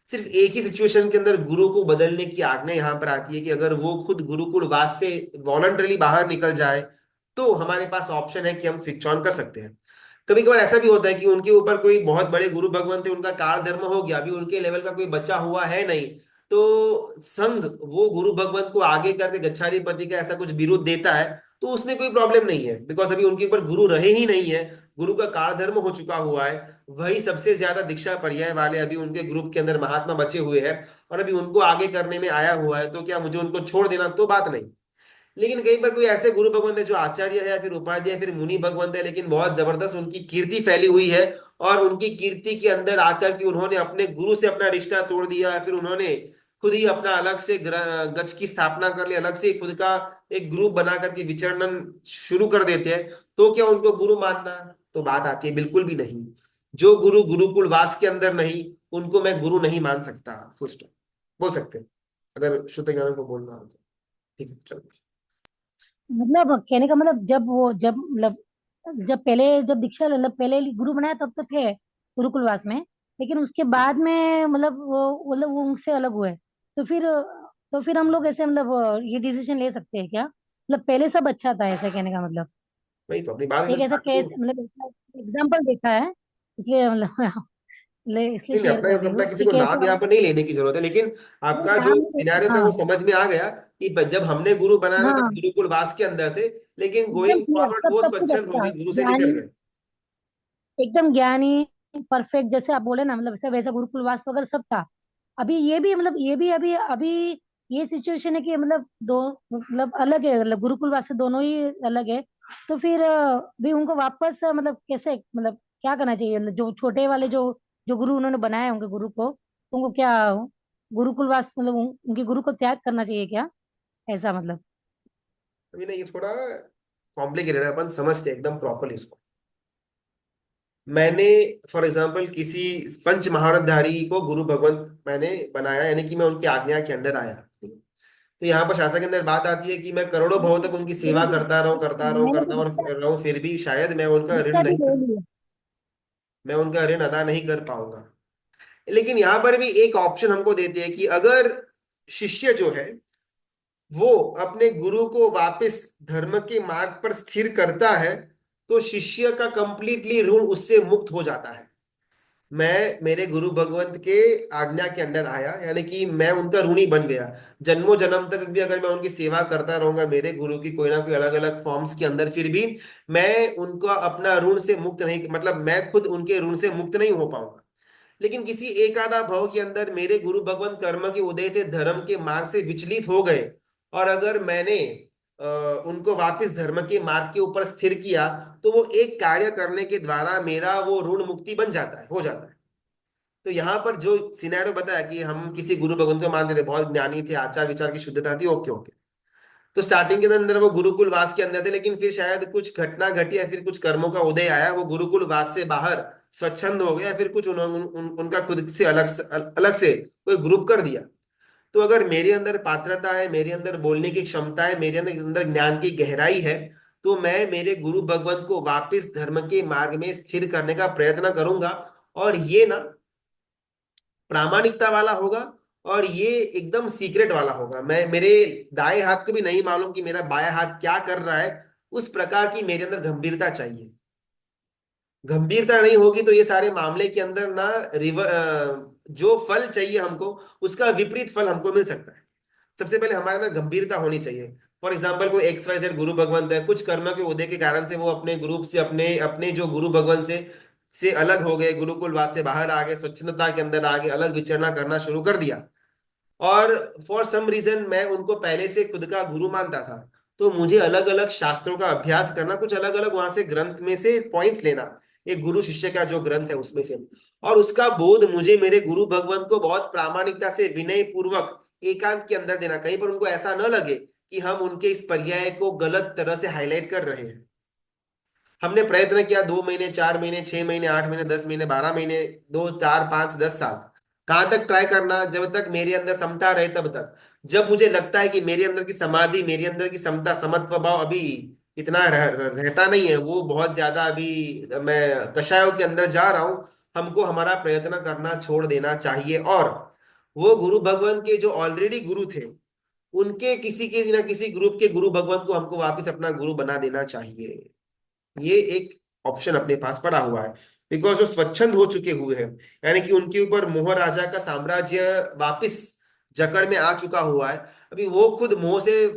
Speaker 1: सिर्फ एक ही सिचुएशन के अंदर गुरु को बदलने की आज्ञा यहाँ पर आती है कि अगर वो खुद गुरुकुल वास से वॉलंटरली बाहर निकल जाए, तो हमारे पास ऑप्शन है कि हम स्विच ऑन कर सकते हैं। कभी कभार ऐसा भी होता है कि उनके ऊपर कोई बहुत बड़े गुरु भगवान थे, उनका कार धर्म हो गया, अभी उनके लेवल का कोई बच्चा हुआ है नहीं, तो संघ वो गुरु भगवान को आगे करके गच्छाधिपति का ऐसा कुछ विरोध देता है, तो उसमें कोई प्रॉब्लम नहीं है। बिकॉज अभी उनके ऊपर गुरु रहे ही नहीं है, गुरु का काल धर्म हो चुका हुआ है। वही सबसे ज्यादा दीक्षा पर्याय वाले अभी उनके ग्रुप के अंदर महात्मा बचे हुए हैं, और अभी उनको आगे करने में आया हुआ है, तो क्या मुझे उनको छोड़ देना? तो बात नहीं। लेकिन कई बार कोई ऐसे गुरु भगवंत है जो आचार्य है या फिर उपाध्याय या फिर मुनि भगवंत है, लेकिन बहुत जबरदस्त उनकी कीर्ति फैली हुई है। और उनकी कीर्ति के अंदर आकर के उन्होंने अपने गुरु से अपना रिश्ता तोड़ दिया, या फिर उन्होंने खुद ही अपना अलग से गज की स्थापना कर ली, अलग से खुद का एक ग्रुप बना करके विचरण शुरू कर देते हैं। तो क्या उनको गुरु मानना? तो बात आती है बिल्कुल भी नहीं। जो गुरु गुरुकुल वास के अंदर नहीं, उनको मैं गुरु नहीं मान सकता। Full stop. बोल सकते हैं अगर शुद्ध ज्ञान को बोलना हो तो। ठीक है चलो।
Speaker 2: मतलब कहने का मतलब, जब मतलब जब पहले, जब दीक्षा मतलब पहले गुरु बनाया तब तो थे गुरुकुलवास में, लेकिन उसके बाद में मतलब वो उनसे अलग हुए। तो फिर तो फिर हम लोग ऐसे मतलब ये डिसीजन ले सकते हैं क्या, मतलब पहले सब अच्छा था, ऐसा कहने का मतलब।
Speaker 1: वही तो अपनी बात एकदम
Speaker 2: एक ऐसा
Speaker 1: स्टार्ट
Speaker 2: केस
Speaker 1: करो।
Speaker 2: मतलब एग्जाम्पल देखा है, इसलिए मतलब इसलिए
Speaker 1: नहीं नहीं,
Speaker 2: शेयर
Speaker 1: अपना
Speaker 2: कर रही
Speaker 1: अपना
Speaker 2: हूँ
Speaker 1: किसी
Speaker 2: कि
Speaker 1: को
Speaker 2: कैसे
Speaker 1: नाम यहाँ
Speaker 2: हम।
Speaker 1: पर नहीं लेने की जरूरत है, लेकिन
Speaker 2: नहीं,
Speaker 1: आपका जो
Speaker 2: नाम नहीं
Speaker 1: सिनेरियो था
Speaker 2: हाँ।
Speaker 1: वो समझ में आ गया कि जब हमने गुरु बनाया था तब
Speaker 2: हाँ,
Speaker 1: गुरुकुल वास के अंदर थे, लेकिन
Speaker 2: एकदम
Speaker 1: गोइंग
Speaker 2: क्लियर,
Speaker 1: फॉरवर्ड
Speaker 2: सब
Speaker 1: वो
Speaker 2: सब कुछ
Speaker 1: स्वच्छंद हो
Speaker 2: अच्छा,
Speaker 1: गए, गुरु से निकल
Speaker 2: ज्ञानी,
Speaker 1: गए।
Speaker 2: एकदम ज्ञानी, परफेक्ट, जैसे आप बोले ना, मतलब वैसा वैसा गुरुकुलवास वगैरह सब था। अभी ये भी मतलब ये भी अभी अभी ये सिचुएशन है कि मतलब दो मतलब अलग है, मतलब गुरुकुलवास से दोनों ही अलग है। तो फिर भी उनको वापस मतलब कैसे मतलब क्या करना चाहिए, मतलब जो छोटे वाले जो जो गुरु उन्होंने बनाए होंगे गुरु को, उनको क्या गुरुकुलवास मतलब उनके गुरु को त्याग करना चाहिए क्या, ऐसा मतलब।
Speaker 1: अभी ना ये थोड़ा कॉम्प्लिकेटेड है, अपन समझते हैं एकदम प्रॉपरली इसको। मैंने फॉर एग्जाम्पल किसी पंच महारतधारी को गुरु भगवंत मैंने बनाया, यानी कि मैं उनकी आज्ञा के अंडर आया। तो यहाँ पर शास्त्र के अंदर बात आती है कि मैं करोड़ों भाव तक उनकी
Speaker 2: मैंने
Speaker 1: सेवा
Speaker 2: भी
Speaker 1: करता रहूं करता रहूं
Speaker 2: मैंने
Speaker 1: करता
Speaker 2: भी
Speaker 1: रहूं, फिर भी शायद मैं
Speaker 2: दीक्षा भी ले ली है।
Speaker 1: उनका ऋण अदा नहीं कर पाऊंगा। लेकिन यहाँ पर भी एक ऑप्शन हमको देते हैं कि अगर शिष्य जो है वो अपने गुरु को वापस धर्म के मार्ग पर स्थिर करता है, तो शिष्य का कंप्लीटली ऋण उससे मुक्त हो जाता है। मैं मेरे गुरु भगवंत के आज्ञा के अंदर आया, यानी कि मैं उनका ऋणी बन गया। जन्मों जन्म तक भी अगर मैं उनकी सेवा करता रहूंगा मेरे गुरु की कोई ना कोई अलग अलग फॉर्म्स के अंदर, फिर भी मैं उनका अपना ऋण से मुक्त नहीं, मतलब मैं खुद उनके ऋण से मुक्त नहीं हो पाऊंगा। लेकिन किसी एक आधा भाव के अंदर मेरे गुरु भगवान कर्म के उदय से धर्म के मार्ग से विचलित हो गए, और अगर मैंने उनको वापस धर्म के मार्ग के ऊपर स्थिर किया, तो वो एक कार्य करने के द्वारा मेरा वो ऋण मुक्ति बन जाता है, हो जाता है। तो यहाँ पर जो सिनेरियो बताया कि हम किसी गुरु भगवंत को मानते थे, बहुत ज्ञानी थे, आचार विचार की शुद्धता थी, ओके ओके। तो स्टार्टिंग के अंदर वो गुरुकुल वास के अंदर थे, लेकिन फिर शायद कुछ घटना घटी या फिर कुछ कर्मों का उदय आया, वो गुरुकुल वास से बाहर स्वच्छंद हो गया, फिर कुछ उन्होंने उनका खुद से अलग से कोई ग्रुप कर दिया। तो अगर मेरे अंदर पात्रता है, मेरे अंदर बोलने की क्षमता है, मेरे अंदर ज्ञान की गहराई है, तो मैं मेरे गुरु भगवंत को वापस धर्म के मार्ग में स्थिर करने का प्रयत्न करूंगा। और ये ना प्रामाणिकता वाला होगा, और ये एकदम सीक्रेट वाला होगा। मैं मेरे दाएं हाथ को भी नहीं मालूम कि मेरा बायां हाथ क्या कर रहा है। उस प्रकार की मेरे अंदर गंभीरता चाहिए। गंभीरता नहीं होगी तो ये सारे मामले के अंदर ना जो फल चाहिए हमको, उसका विपरीत फल हमको मिल सकता है। सबसे पहले हमारे अंदर गंभीरता होनी चाहिए। फॉर एग्जाम्पल कोई एक्स वाई जेड गुरु भगवंत है, कुछ कर्म के उदय के कारण से वो अपने ग्रुप से, अपने अपने जो गुरु भगवंत से अलग हो गए, गुरुकुल वास से बाहर आ गए, स्वच्छंदता के अंदर आ गए, अलग विचरना करना शुरू कर दिया। और फॉर सम रीजन मैं उनको पहले से खुद का गुरु मानता था, तो मुझे अलग अलग शास्त्रों का अभ्यास करना, कुछ अलग अलग वहां से ग्रंथ में से पॉइंट्स लेना, एक गुरु शिष्य का जो ग्रंथ है उसमें से, और उसका बोध मुझे मेरे गुरु भगवंत को बहुत प्रामाणिकता से विनय पूर्वक एकांत के अंदर देना, कहीं पर उनको ऐसा न लगे कि हम उनके इस पर्याय को गलत तरह से हाईलाइट कर रहे हैं। हमने प्रयत्न किया 2 महीने, 4 महीने, 6 महीने, 8 महीने, 10 महीने, 12 महीने, 2, 4, 5, 10 साल, कहां तक ट्राई करना, जब तक मेरे अंदर समता रहे तब तक। जब मुझे लगता है कि मेरे अंदर की समाधि, मेरे अंदर की समता, समत्व भाव अभी इतना रहता नहीं है, वो बहुत ज्यादा अभी मैं कषायों के अंदर जा रहा हूं, हमको हमारा प्रयत्न करना छोड़ देना चाहिए। और वो गुरु भगवान के जो ऑलरेडी गुरु थे, उनके किसी के ना किसी ग्रुप के गुरु भगवान को हमको वापस अपना गुरु बना देना चाहिए। ये एक ऑप्शन अपने पास पड़ा हुआ है, बिकॉज वो स्वच्छंद हो चुके हुए हैं, यानी कि उनके ऊपर मोह राजा का साम्राज्य वापिस जकड़ में आ चुका हुआ है। अभी वो खुद मोह से,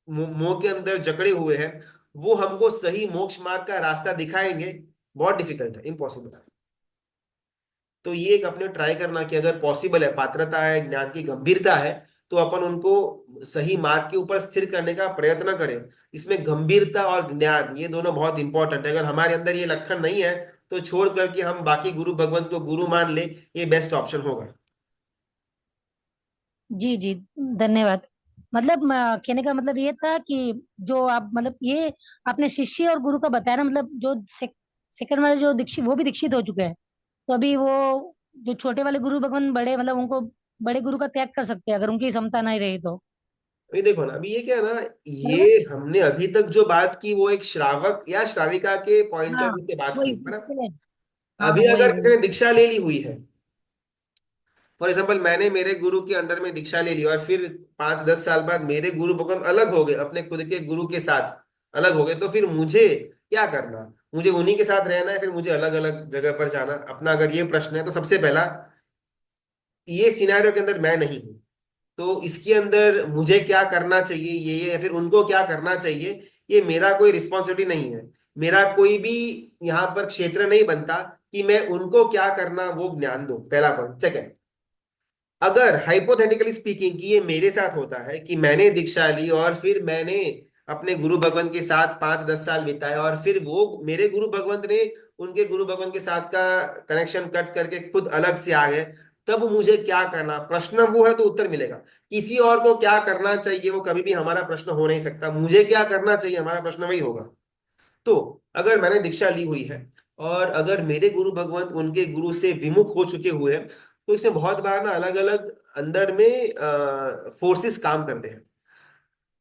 Speaker 1: मोह के अंदर जकड़े हुए हैं। वो हमको सही मोक्ष मार्ग का रास्ता दिखाएंगे, बहुत डिफिकल्ट है, इम्पॉसिबल है। तो ये एक अपने ट्राई करना कि अगर पॉसिबल है, पात्रता है, ज्ञान की गंभीरता है, तो अपन उनको सही मार्ग के ऊपर स्थिर करने का प्रयत्न करें। इसमें गंभीरता और ज्ञान ये दोनों बहुत इंपॉर्टेंट है। अगर हमारे अंदर ये लक्षण नहीं है तो छोड़ करके हम बाकी गुरु भगवंत को गुरु मान ले, ये बेस्ट ऑप्शन होगा।
Speaker 2: जी जी, धन्यवाद। मतलब कहने का मतलब ये था कि जो आप मतलब ये आपने शिष्य और गुरु का बताया ना, मतलब जो सेकंड वाले जो दीक्षित वो भी दीक्षित हो चुके हैं, तो अभी वो जो छोटे वाले गुरु भगवान बड़े मतलब उनको बड़े गुरु का त्याग कर सकते हैं अगर उनकी क्षमता नहीं रही तो।
Speaker 1: अभी देखो ना, अभी ये क्या है ना,
Speaker 2: बराबर।
Speaker 1: ये हमने अभी तक जो बात की वो एक श्रावक या श्राविका के पॉइंट
Speaker 2: हाँ
Speaker 1: ऑफ व्यू से बात की
Speaker 2: वही
Speaker 1: है ना।
Speaker 2: इसके लिए। हाँ
Speaker 1: अभी
Speaker 2: वही
Speaker 1: अगर किसी
Speaker 2: वही।
Speaker 1: ने दीक्षा ले ली हुई है, फॉर एग्जाम्पल मैंने मेरे गुरु के अंडर में दीक्षा ले ली और फिर 5-10 साल बाद मेरे गुरु भगवान अलग हो गए, अपने खुद के गुरु के साथ अलग हो गए, तो फिर मुझे क्या करना? मुझे उन्हीं के साथ रहना है, फिर मुझे अलग अलग जगह पर जाना अपना? अगर ये प्रश्न है तो सबसे पहला, ये सिनेरियो के अंदर मैं नहीं हूँ, तो इसके अंदर मुझे क्या करना चाहिए ये या फिर उनको क्या करना चाहिए, ये मेरा कोई रिस्पॉन्सिबिलिटी नहीं है। मेरा कोई भी यहाँ पर क्षेत्र नहीं बनता कि मैं उनको क्या करना वो ज्ञान दूं, पहला पॉइंट। सेकंड, अगर हाइपोथेटिकली स्पीकिंग कि ये मेरे साथ होता है कि मैंने दीक्षा ली और फिर मैंने अपने गुरु भगवंत के साथ 5-10 साल बिताए और फिर वो मेरे गुरु भगवंत ने उनके गुरु भगवंत के साथ का कनेक्शन कट करके खुद अलग से आ गए, तब मुझे क्या करना? प्रश्न वो है तो उत्तर मिलेगा। किसी और को क्या करना चाहिए वो कभी भी हमारा प्रश्न हो नहीं सकता, मुझे क्या करना चाहिए हमारा प्रश्न वही होगा। तो अगर मैंने दीक्षा ली हुई है और अगर मेरे गुरु भगवंत उनके गुरु से विमुख हो चुके हुए हैं, तो इसमें बहुत बार ना अलग अलग अंदर में फोर्सेस काम करते हैं।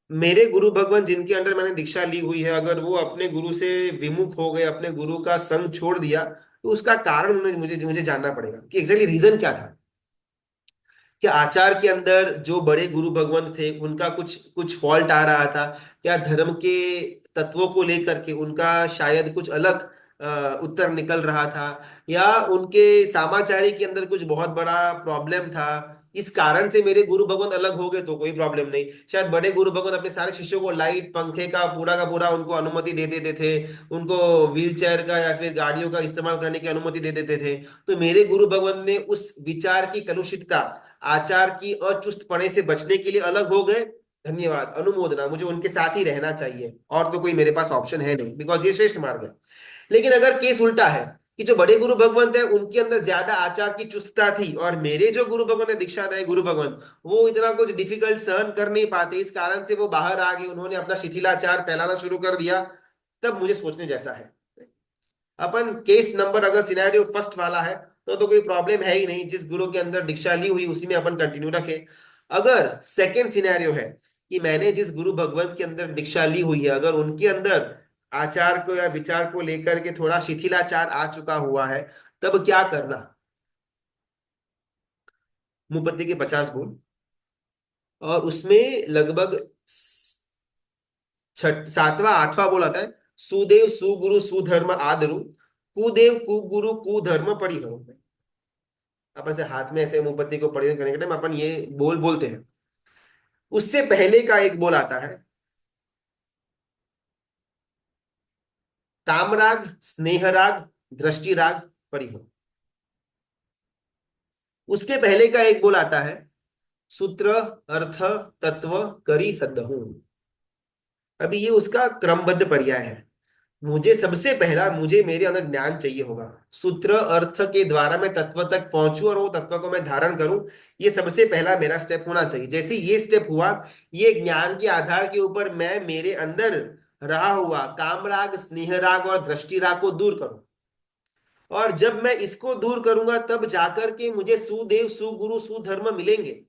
Speaker 1: मेरे गुरु भगवंत जिनके अंडर मैंने दीक्षा ली हुई है, अगर वो अपने गुरु से विमुख हो गए, अपने गुरु का संग छोड़ दिया, तो उसका कारण मुझे मुझे जानना पड़ेगा कि एग्जैक्टली रीजन क्या था। क्या आचार के अंदर जो बड़े गुरु भगवंत थे उनका कुछ कुछ फॉल्ट आ रहा था? क्या धर्म के तत्वों को लेकर के उनका शायद कुछ अलग उत्तर निकल रहा था? या उनके सामाचारी के अंदर कुछ बहुत बड़ा प्रॉब्लम था? इस कारण से मेरे गुरु भगवंत अलग हो गए तो कोई प्रॉब्लम नहीं। शायद बड़े गुरु भगवंत अपने सारे शिष्यों को लाइट पंखे का पूरा उनको अनुमति दे देते थे, उनको व्हील चेयर का या फिर गाड़ियों का इस्तेमाल करने की अनुमति दे देते थे। तो मेरे गुरु भगवंत ने उस विचार की कलुषितता, आचार की अचुस्तपने से बचने के लिए अलग हो गए। धन्यवाद, अनुमोदना, मुझे उनके साथ ही रहना चाहिए और तो कोई मेरे पास ऑप्शन है नहीं, बिकॉज ये श्रेष्ठ मार्ग है। लेकिन अगर केस उल्टा है कि जो बड़े गुरु भगवंत है उनके अंदर ज्यादा आचार की चुस्तता थी और मेरे जो गुरु भगवंत है दीक्षादायी गुरु भगवंत, वो इतना कुछ डिफिकल्ट सहन कर नहीं पाते, इस कारण से वो बाहर आ गए, उन्होंने अपना शिथिलाचार फैलाना शुरू कर दिया, तब मुझे सोचने जैसा है। अपन केस नंबर अगर सिनेरियो फर्स्ट वाला है तो कोई प्रॉब्लम है ही नहीं, जिस गुरु के अंदर दीक्षा ली हुई उसी में अपन कंटिन्यू रखे। अगर सेकंड सिनेरियो है कि मैंने जिस गुरु भगवंत के अंदर दीक्षा ली हुई है अगर उनके अंदर आचार को या विचार को लेकर के थोड़ा शिथिलाचार आ चुका हुआ है, तब क्या करना? मुपत्ति के 50 बोल और उसमें लगभग छठ सातवां आठवां बोल आता है, सुदेव सुगुरु सुधर्म आदरु, कुदेव कुगुरु कुधर्म परिहरो। अपन से हाथ में ऐसे मुंह को परिधान करने के टाइम अपन ये बोल बोलते हैं। उससे पहले का एक बोल आता है, कामराग स्नेहराग दृष्टिराग परिहो। उसके पहले का एक बोल आता है, सूत्र अर्थ तत्व करी सदहू। अभी ये उसका क्रमबद्ध पर्याय है। मुझे सबसे पहला मुझे मेरे अंदर ज्ञान चाहिए होगा, सूत्र अर्थ के द्वारा मैं तत्व तक पहुंचूं और वो तत्व को मैं धारण करूं। ये सबसे पहला मेरा स्टेप होना चाहिए। जैसे ये स्टेप हुआ, ये ज्ञान के आधार के ऊपर मैं मेरे अंदर रहा हुआ कामराग स्नेहराग और दृष्टिराग को दूर करूं। और जब मैं इसको दूर करूंगा तब जाकर के मुझे सुदेव सुगुरु सुधर्म मिलेंगे।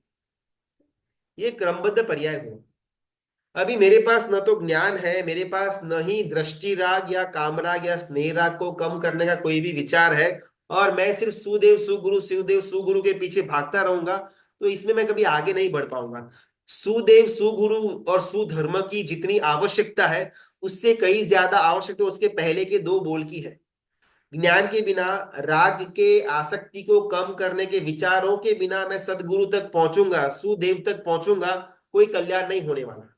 Speaker 1: ये क्रमबद्ध पर्याय हुआ। अभी मेरे पास न तो ज्ञान है, मेरे पास न ही दृष्टि राग या कामराग या स्नेह राग को कम करने का कोई भी विचार है, और मैं सिर्फ सुदेव सुगुरु के पीछे भागता रहूंगा, तो इसमें मैं कभी आगे नहीं बढ़ पाऊंगा। सुदेव सुगुरु और सुधर्म की जितनी आवश्यकता है उससे कई ज्यादा आवश्यकता उसके पहले के दो बोल की है। ज्ञान के बिना, राग के आसक्ति को कम करने के विचारों के बिना मैं सदगुरु तक पहुंचूंगा, सुदेव तक पहुंचूंगा, कोई कल्याण नहीं होने वाला।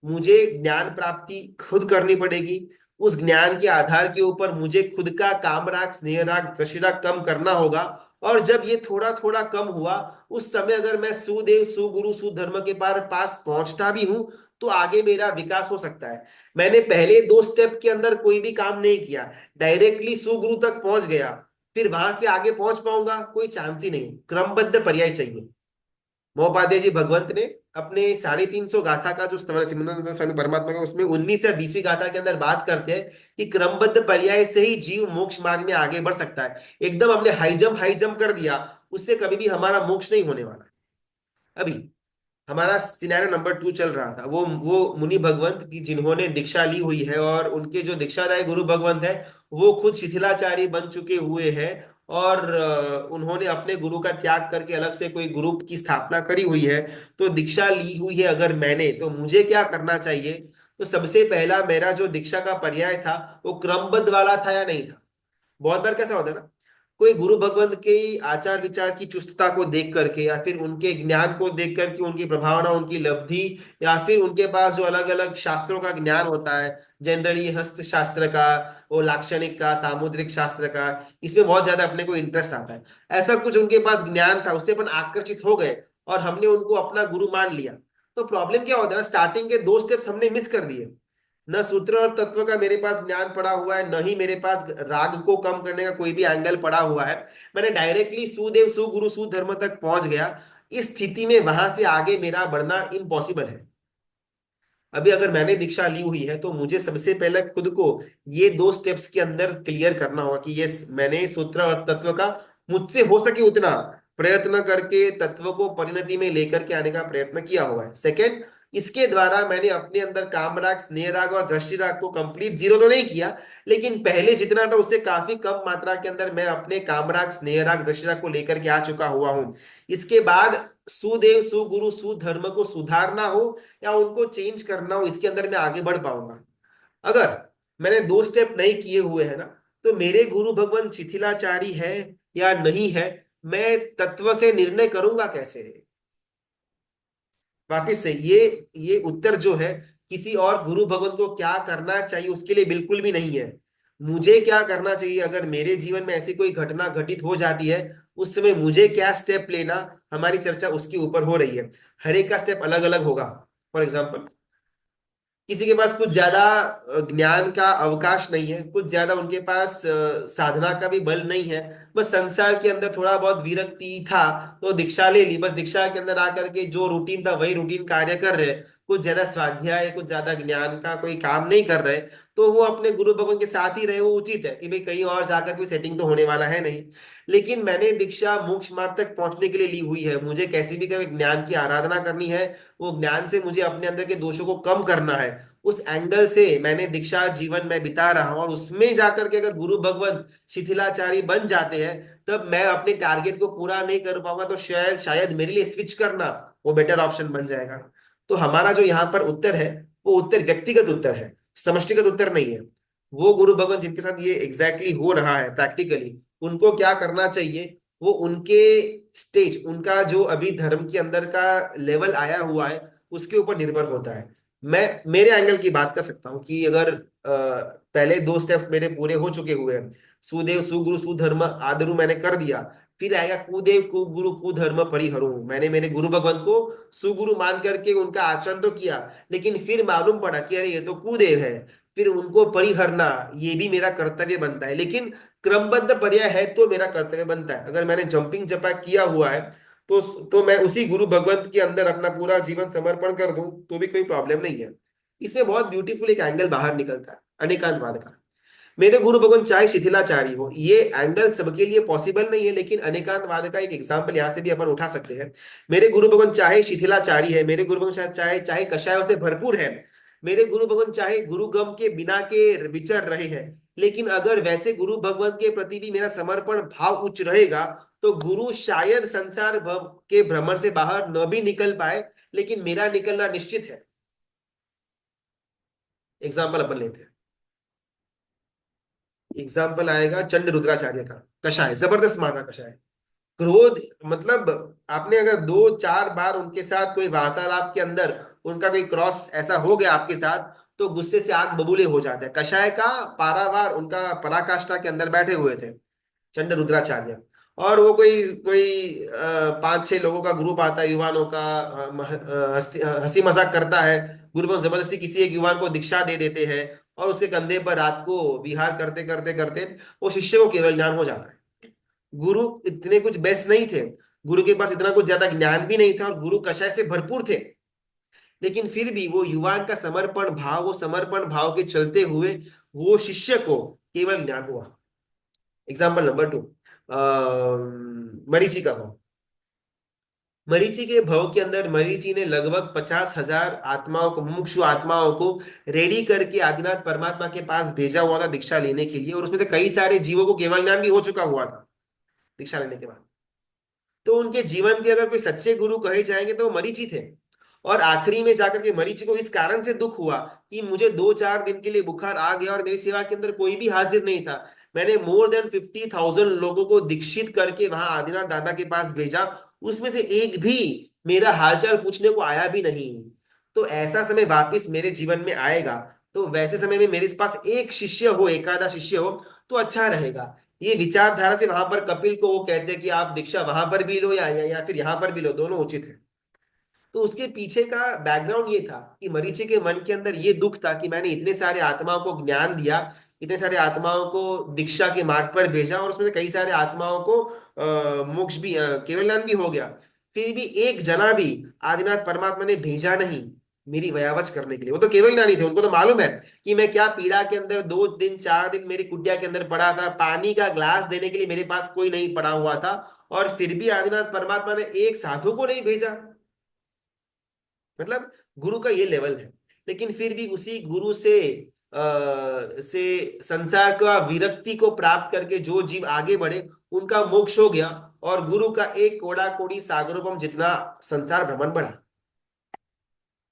Speaker 1: मुझे ज्ञान प्राप्ति खुद करनी पड़ेगी। उस ज्ञान के आधार के ऊपर मुझे खुद का काम राग स्नेह राग कृषि राग कम करना होगा। और जब ये थोड़ा थोड़ा कम हुआ, उस समय अगर मैं सुदेव सुगुरु सुधर्म के पास पहुंचता भी हूं, तो आगे मेरा विकास हो सकता है। मैंने पहले 2 स्टेप के अंदर कोई भी काम नहीं किया, डायरेक्टली सुगुरु तक पहुंच गया, फिर वहां से आगे पहुंच पाऊंगा? कोई चांस ही नहीं। क्रमबद्ध पर्याय चाहिए। महोपाध्याय जी भगवंत ने अपने 350 गाथा का जो सिमरन स्वामी परमात्मा का, उसमें 19 या 20वीं गाथा के अंदर बात करते हैं कि क्रमबद्ध पर्याय से ही जीव मोक्ष मार्ग में आगे बढ़ सकता है। एकदम हमने हाई जंप कर दिया, उससे कभी भी हमारा मोक्ष नहीं होने वाला। अभी हमारा सिनेरियो नंबर 2 चल रहा था, वो मुनि भगवंत की जिन्होंने दीक्षा ली हुई है, और उनके जो दीक्षादायी गुरु भगवंत है वो खुद शिथिलाचारी बन चुके हुए हैं। और उन्होंने अपने गुरु का त्याग करके अलग से कोई ग्रुप की स्थापना करी हुई है। तो दीक्षा ली हुई है अगर मैंने, तो मुझे क्या करना चाहिए? तो सबसे पहला मेरा जो दीक्षा का पर्याय था, वो क्रमबद्ध वाला था या नहीं था? बहुत बार कैसा होता है ना, कोई गुरु भगवंत के आचार विचार की चुस्तता को देख करके, या फिर उनके ज्ञान को देख करके, उनकी प्रभावना, उनकी लब्धि, या फिर उनके पास जो अलग अलग शास्त्रों का ज्ञान होता है, जनरली हस्त शास्त्र का, वो लाक्षणिक का, सामुद्रिक शास्त्र का, इसमें बहुत ज्यादा अपने को इंटरेस्ट आता है। ऐसा कुछ उनके पास ज्ञान था, उससे अपन आकर्षित हो गए और हमने उनको अपना गुरु मान लिया। तो प्रॉब्लम क्या होता है ना, स्टार्टिंग के 2 स्टेप्स हमने मिस कर दिए। न सूत्र और तत्व का मेरे पास ज्ञान पड़ा हुआ है, न ही मेरे पास राग को कम करने का कोई भी एंगल पड़ा हुआ है। मैंने डायरेक्टली सुदेव सुगुरु सुधर्म तक पहुंच गया। इस स्थिति में वहां से आगे मेरा बढ़ना इम्पॉसिबल है। अभी अगर मैंने दीक्षा ली हुई है, तो मुझे सबसे पहले खुद को ये 2 स्टेप्स के अंदर क्लियर करना होगा कि ये मैंने सूत्र और तत्व का मुझसे हो सके उतना प्रयत्न करके तत्व को परिणति में लेकर के आने का प्रयत्न किया हुआ है। सेकंड, इसके द्वारा मैंने अपने अंदर काम राग, स्नेह राग और दृष्टि राग को कंप्लीट जीरो तो नहीं किया, लेकिन पहले जितना था उससे काफी कम मात्रा के अंदर मैं अपने काम राग, स्नेह राग, दृष्टि राग को लेकर के आ चुका हुआ हूं। इसके बाद सुदेव सुगुरु सुधर्म को सुधारना हो या उनको चेंज करना हो, इसके अंदर मैं आगे बढ़ पाऊंगा। अगर मैंने 2 स्टेप नहीं किए हुए हैं ना, तो मेरे गुरु भगवान शिथिलाचारी है या नहीं है, मैं तत्व से निर्णय करूंगा कैसे? वापिस से ये उत्तर जो है, किसी और गुरु भगवान को क्या करना चाहिए उसके लिए बिल्कुल भी नहीं है। मुझे क्या करना चाहिए, अगर मेरे जीवन में ऐसी कोई घटना घटित हो जाती है, उस समय मुझे क्या स्टेप लेना, हमारी चर्चा उसके ऊपर हो रही है। हर एक का स्टेप अलग अलग होगा। फॉर एग्जाम्पल, किसी के पास कुछ ज्यादा ज्ञान का अवकाश नहीं है, कुछ ज्यादा उनके पास साधना का भी बल नहीं है, बस संसार के अंदर थोड़ा बहुत विरक्ति था, तो दीक्षा ले ली, बस दीक्षा के अंदर आकर के जो रूटीन था वही रूटीन कार्य कर रहे, कुछ ज्यादा स्वाध्याय, कुछ ज्यादा ज्ञान का कोई काम नहीं कर रहे, तो वो अपने गुरु भगवान के साथ ही रहे, वो उचित है कि भाई कहीं और जाकर कोई सेटिंग तो होने वाला है नहीं। लेकिन मैंने दीक्षा मोक्ष मार्ग तक पहुंचने के लिए ली हुई है, मुझे कैसी भी कभी ज्ञान की आराधना करनी है, वो ज्ञान से मुझे अपने अंदर के दोषों को कम करना है, उस एंगल से मैंने दीक्षा जीवन में बिता रहा हूं। और उसमें जाकर के अगर गुरु भगवत शिथिलाचारी बन जाते हैं, तब मैं अपने टारगेट को पूरा नहीं कर पाऊंगा, तो शायद शायद मेरे लिए स्विच करना वो बेटर ऑप्शन बन जाएगा। तो हमारा जो यहाँ पर उत्तर है, वो उत्तर व्यक्तिगत उत्तर है, समष्टिगत उत्तर नहीं है। वो गुरु भगवान जिनके साथ ये एग्जैक्टली हो रहा है प्रैक्टिकली, उनको क्या करना चाहिए, वो उनके स्टेज, उनका जो अभी धर्म के अंदर का लेवल आया हुआ है, उसके ऊपर निर्भर होता है। मैं मेरे एंगल की बात कर सकता हूँ कि अगर पहले 2 स्टेप्स मेरे पूरे हो चुके हुए हैं, सुदेव सुगुरु सुधर्म आदरु मैंने कर दिया, फिर आएगा कुदेव कुगुरु कुधर्म परिहरु, मैंने मेरे गुरु भगवंत को सुगुरु मान करके उनका आचरण तो किया, लेकिन फिर मालूम पड़ा कि अरे ये तो कुदेव है, फिर उनको परिहरना ये भी मेरा कर्तव्य बनता है। लेकिन क्रमबद्ध पर्याय है तो मेरा कर्तव्य बनता है। अगर मैंने जंपिंग जपा किया हुआ है, तो मैं उसी गुरु भगवंत के अंदर अपना पूरा जीवन समर्पण कर दूं, तो भी कोई प्रॉब्लम नहीं है। इसमें बहुत ब्यूटीफुल एक एंगल बाहर निकलता है अनेकांतवाद का। मेरे गुरु भगवान चाहे शिथिलाचारी हो, ये एंगल सबके लिए पॉसिबल नहीं है, लेकिन अनेकांतवाद का एक एग्जाम्पल यहाँ से भी अपन उठा सकते हैं। मेरे गुरु भगवान चाहे शिथिलाचारी है, मेरे गुरु भगवान चाहे चाहे कषायों से भरपूर है, मेरे गुरु भगवान चाहे गुरुगम के बिना के विचर रहे हैं, लेकिन अगर वैसे गुरु भगवान के प्रति भी मेरा समर्पण भाव उच्च रहेगा, तो गुरु शायद संसार के भ्रमण से बाहर न भी निकल पाए, लेकिन मेरा निकलना निश्चित है। एग्जाम्पल अपन लेते हैं। एग्जाम्पल आएगा चंड रुद्राचार्य का। कषाय जबरदस्त माना कषाय। क्रोध, मतलब आपने अगर 2-4 बार उनके साथ कोई वार्तालाप के अंदर उनका कोई क्रॉस ऐसा हो गया आपके साथ, तो गुस्से से आग बबूले हो जाते हैं। कषाय का पारावार उनका पराकाष्ठा के अंदर बैठे हुए थे चंड रुद्राचार्य। और वो कोई कोई 5-6 लोगों का ग्रुप आता है युवानों का, हंसी मजाक करता है। गुरु जबरदस्ती किसी एक युवान को दीक्षा दे देते हैं, और उसके कंधे पर रात को विहार करते करते करते वो शिष्य को केवल ज्ञान हो जाता है। गुरु इतने कुछ बेस्ट नहीं थे, गुरु के पास इतना कुछ ज्यादा ज्ञान भी नहीं था, और गुरु कषाय से भरपूर थे। लेकिन फिर भी वो युवान का समर्पण भाव, वो समर्पण भाव के चलते हुए वो शिष्य को केवल ज्ञान हुआ। एग्जाम्पल नंबर 2, मरीचि का भाव। मरीचि के भव के अंदर मरीचि ने लगभग 50,000 आत्माओं को, मुमुक्षु आत्माओं को रेडी करके आदिनाथ परमात्मा के पास भेजा हुआ था दीक्षा लेने के लिए, और उसमें से कई सारे जीवों को केवल ज्ञान भी हो चुका हुआ था दीक्षा लेने के बाद। तो उनके जीवन के अगर कोई सच्चे गुरु कहे जाएंगे तो वो मरीचि थे। और आखिरी में जाकर के मरीचि को इस कारण से दुख हुआ कि मुझे 2-4 दिन के लिए बुखार आ गया और मेरी सेवा के अंदर कोई भी हाजिर नहीं था। मैंने मोर देन 50,000 लोगों को दीक्षित करके वहां आदिनाथ दादा के पास भेजा, उसमें से एक भी मेरा हालचाल पूछने को आया भी नहीं। तो ऐसा समय वापिस मेरे जीवन में आएगा, तो वैसे समय में मेरे पास एक शिष्य हो, एकाधा शिष्य हो, तो अच्छा रहेगा। ये विचारधारा से वहां पर कपिल को वो कहते हैं कि आप दीक्षा वहां पर भी लो या फिर यहां पर भी लो, दोनों उचित है। तो उसके पीछे का बैकग्राउंड ये था कि मरीचि के मन के अंदर ये दुख था कि मैंने इतने सारे आत्माओं को ज्ञान दिया, इतने सारे आत्माओं को दीक्षा के मार्ग पर भेजा, और उसमें से कई सारे आत्माओं को मोक्ष भी, केवल ज्ञान भी हो गया। फिर भी एक जना भी आदिनाथ परमात्मा ने भेजा नहीं मेरी वयावच करने के लिए। वो तो केवल ज्ञानी थे, उनको तो मालूम है कि मैं क्या पीड़ा के अंदर 2 दिन 4 दिन मेरी कुटिया के अंदर पड़ा था, पानी का ग्लास देने के लिए मेरे पास कोई नहीं पड़ा हुआ था, और फिर भी आदिनाथ परमात्मा ने एक साधु को नहीं भेजा। मतलब गुरु का ये लेवल है। लेकिन फिर भी उसी गुरु से संसार का विरक्ति को प्राप्त करके जो जीव आगे बढ़े उनका मोक्ष हो गया, और गुरु का एक कोड़ा कोड़ी सागरोपम जितना संसार भ्रमण बढ़ा।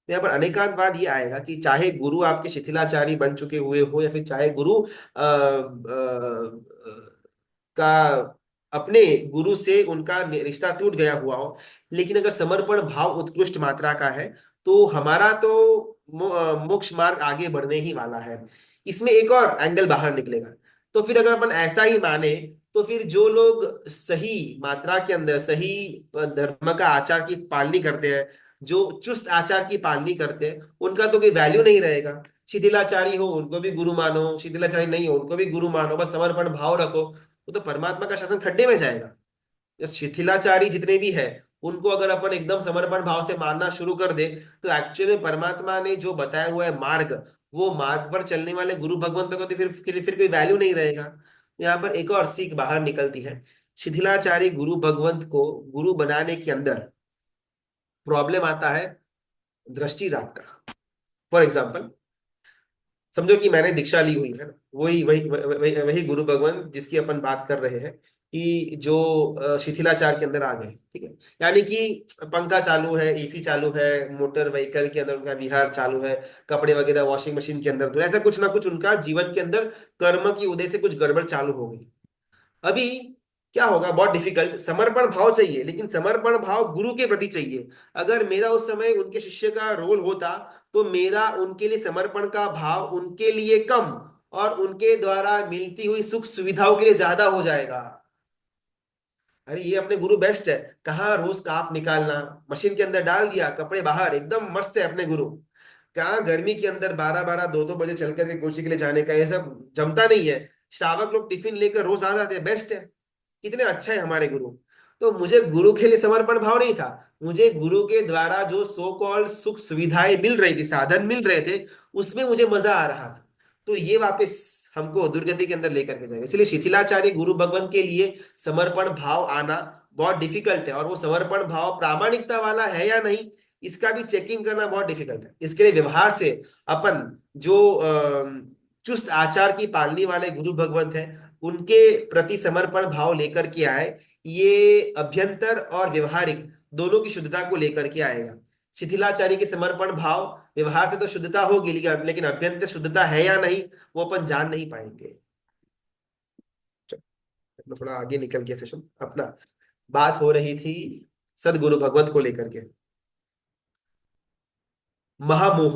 Speaker 1: यहाँ पर अनेकांतवाद ये आएगा कि चाहे गुरु आपके शिथिलाचारी बन चुके हुए हो, या फिर चाहे गुरु का अपने गुरु से उनका रिश्ता टूट गया हुआ हो, लेकिन अगर समर्पण भाव उत्कृष्ट मात्रा का है, तो हमारा तो मोक्ष मार्ग आगे बढ़ने ही वाला है। इसमें एक और एंगल बाहर निकलेगा। तो फिर अगर अपन ऐसा ही माने, तो फिर जो लोग सही मात्रा के अंदर सही धर्म का आचार की पालनी करते हैं, जो चुस्त आचार की पालनी करते हैं, उनका तो कोई वैल्यू नहीं रहेगा। शिथिलाचारी हो उनको भी गुरु मानो, शिथिलाचारी नहीं हो उनको भी गुरु मानो, बस समर्पण भाव रखो, वो तो परमात्मा का शासन खड्डे में जाएगा। जो शिथिलाचारी जितने भी है, उनको अगर अपन एकदम समर्पण भाव से मानना शुरू कर दे, तो एक्चुअली में परमात्मा ने जो बताया हुआ है मार्ग, वो मार्ग पर चलने वाले गुरु भगवंतों को तो फिर कोई वैल्यू नहीं रहेगा। यहाँ पर एक और सीख बाहर निकलती है। शिथिलाचारी गुरु भगवंत को गुरु बनाने के अंदर प्रॉब्लम आता है दृष्टि राग का। फॉर एग्जाम्पल, समझो कि मैंने दीक्षा ली हुई है, वही वही वही वही गुरु भगवान जिसकी अपन बात कर रहे हैं, कि जो शिथिलाचार के अंदर आ गए, ठीक है। यानी कि पंखा चालू है, एसी चालू है, मोटर व्हीकल के अंदर उनका विहार चालू है, कपड़े वगैरह वॉशिंग मशीन के अंदर, तो ऐसा कुछ ना कुछ उनका जीवन के अंदर कर्म की उदय से कुछ गड़बड़ चालू हो गई। अभी क्या होगा, बहुत डिफिकल्ट, समर्पण भाव चाहिए, लेकिन समर्पण भाव गुरु के प्रति चाहिए। अगर मेरा उस समय उनके शिष्य का रोल होता, तो मेरा उनके लिए समर्पण का भाव उनके लिए कम, और उनके द्वारा मिलती हुई सुख सुविधाओं के लिए ज्यादा हो जाएगा। अरे ये अपने गुरु बेस्ट है, कहाँ रोज काप निकालना, मशीन के अंदर डाल दिया, कपड़े बाहर, एकदम मस्त है अपने गुरु। कहाँ गर्मी के अंदर 12-12 2-2 बजे चल करके कोचिंग के लिए जाने का, ये सब जमता नहीं है। श्रावक लोग टिफिन लेकर रोज आ जाते हैं, बेस्ट है। कितने अच्छा है हमारे गुरु। तो मुझे गुरु के लिए समर्पण भाव नहीं था, मुझे गुरु के द्वारा जो सो कॉल्ड सुख सुविधाएं मिल रही थी, साधन मिल रहे थे, उसमें मुझे मजा आ रहा था। तो ये वापस हमको दुर्गति के अंदर लेकर के जाएगा। इसलिए शिथिलाचार्य गुरु भगवान के लिए समर्पण भाव आना बहुत डिफिकल्ट है, और वो समर्पण भाव प्रामाणिकता वाला है या नहीं, इसका भी चेकिंग करना बहुत डिफिकल्ट है। इसके लिए व्यवहार से अपन जो चुस्त आचार की पालनी वाले गुरु भगवंत हैं, उनके प्रति समर्पण भाव लेकर के आए, ये अभ्यंतर और व्यवहारिक दोनों की शुद्धता को लेकर के आएगा। शिथिलाचारी के समर्पण भाव, व्यवहार से तो शुद्धता होगी, लेकिन अभ्यंतर शुद्धता है या नहीं, वो अपन जान नहीं पाएंगे। चलो, अपना थोड़ा आगे निकल गया सेशन अपना। बात हो रही थी सदगुरु भगवंत को लेकर के। महामोह,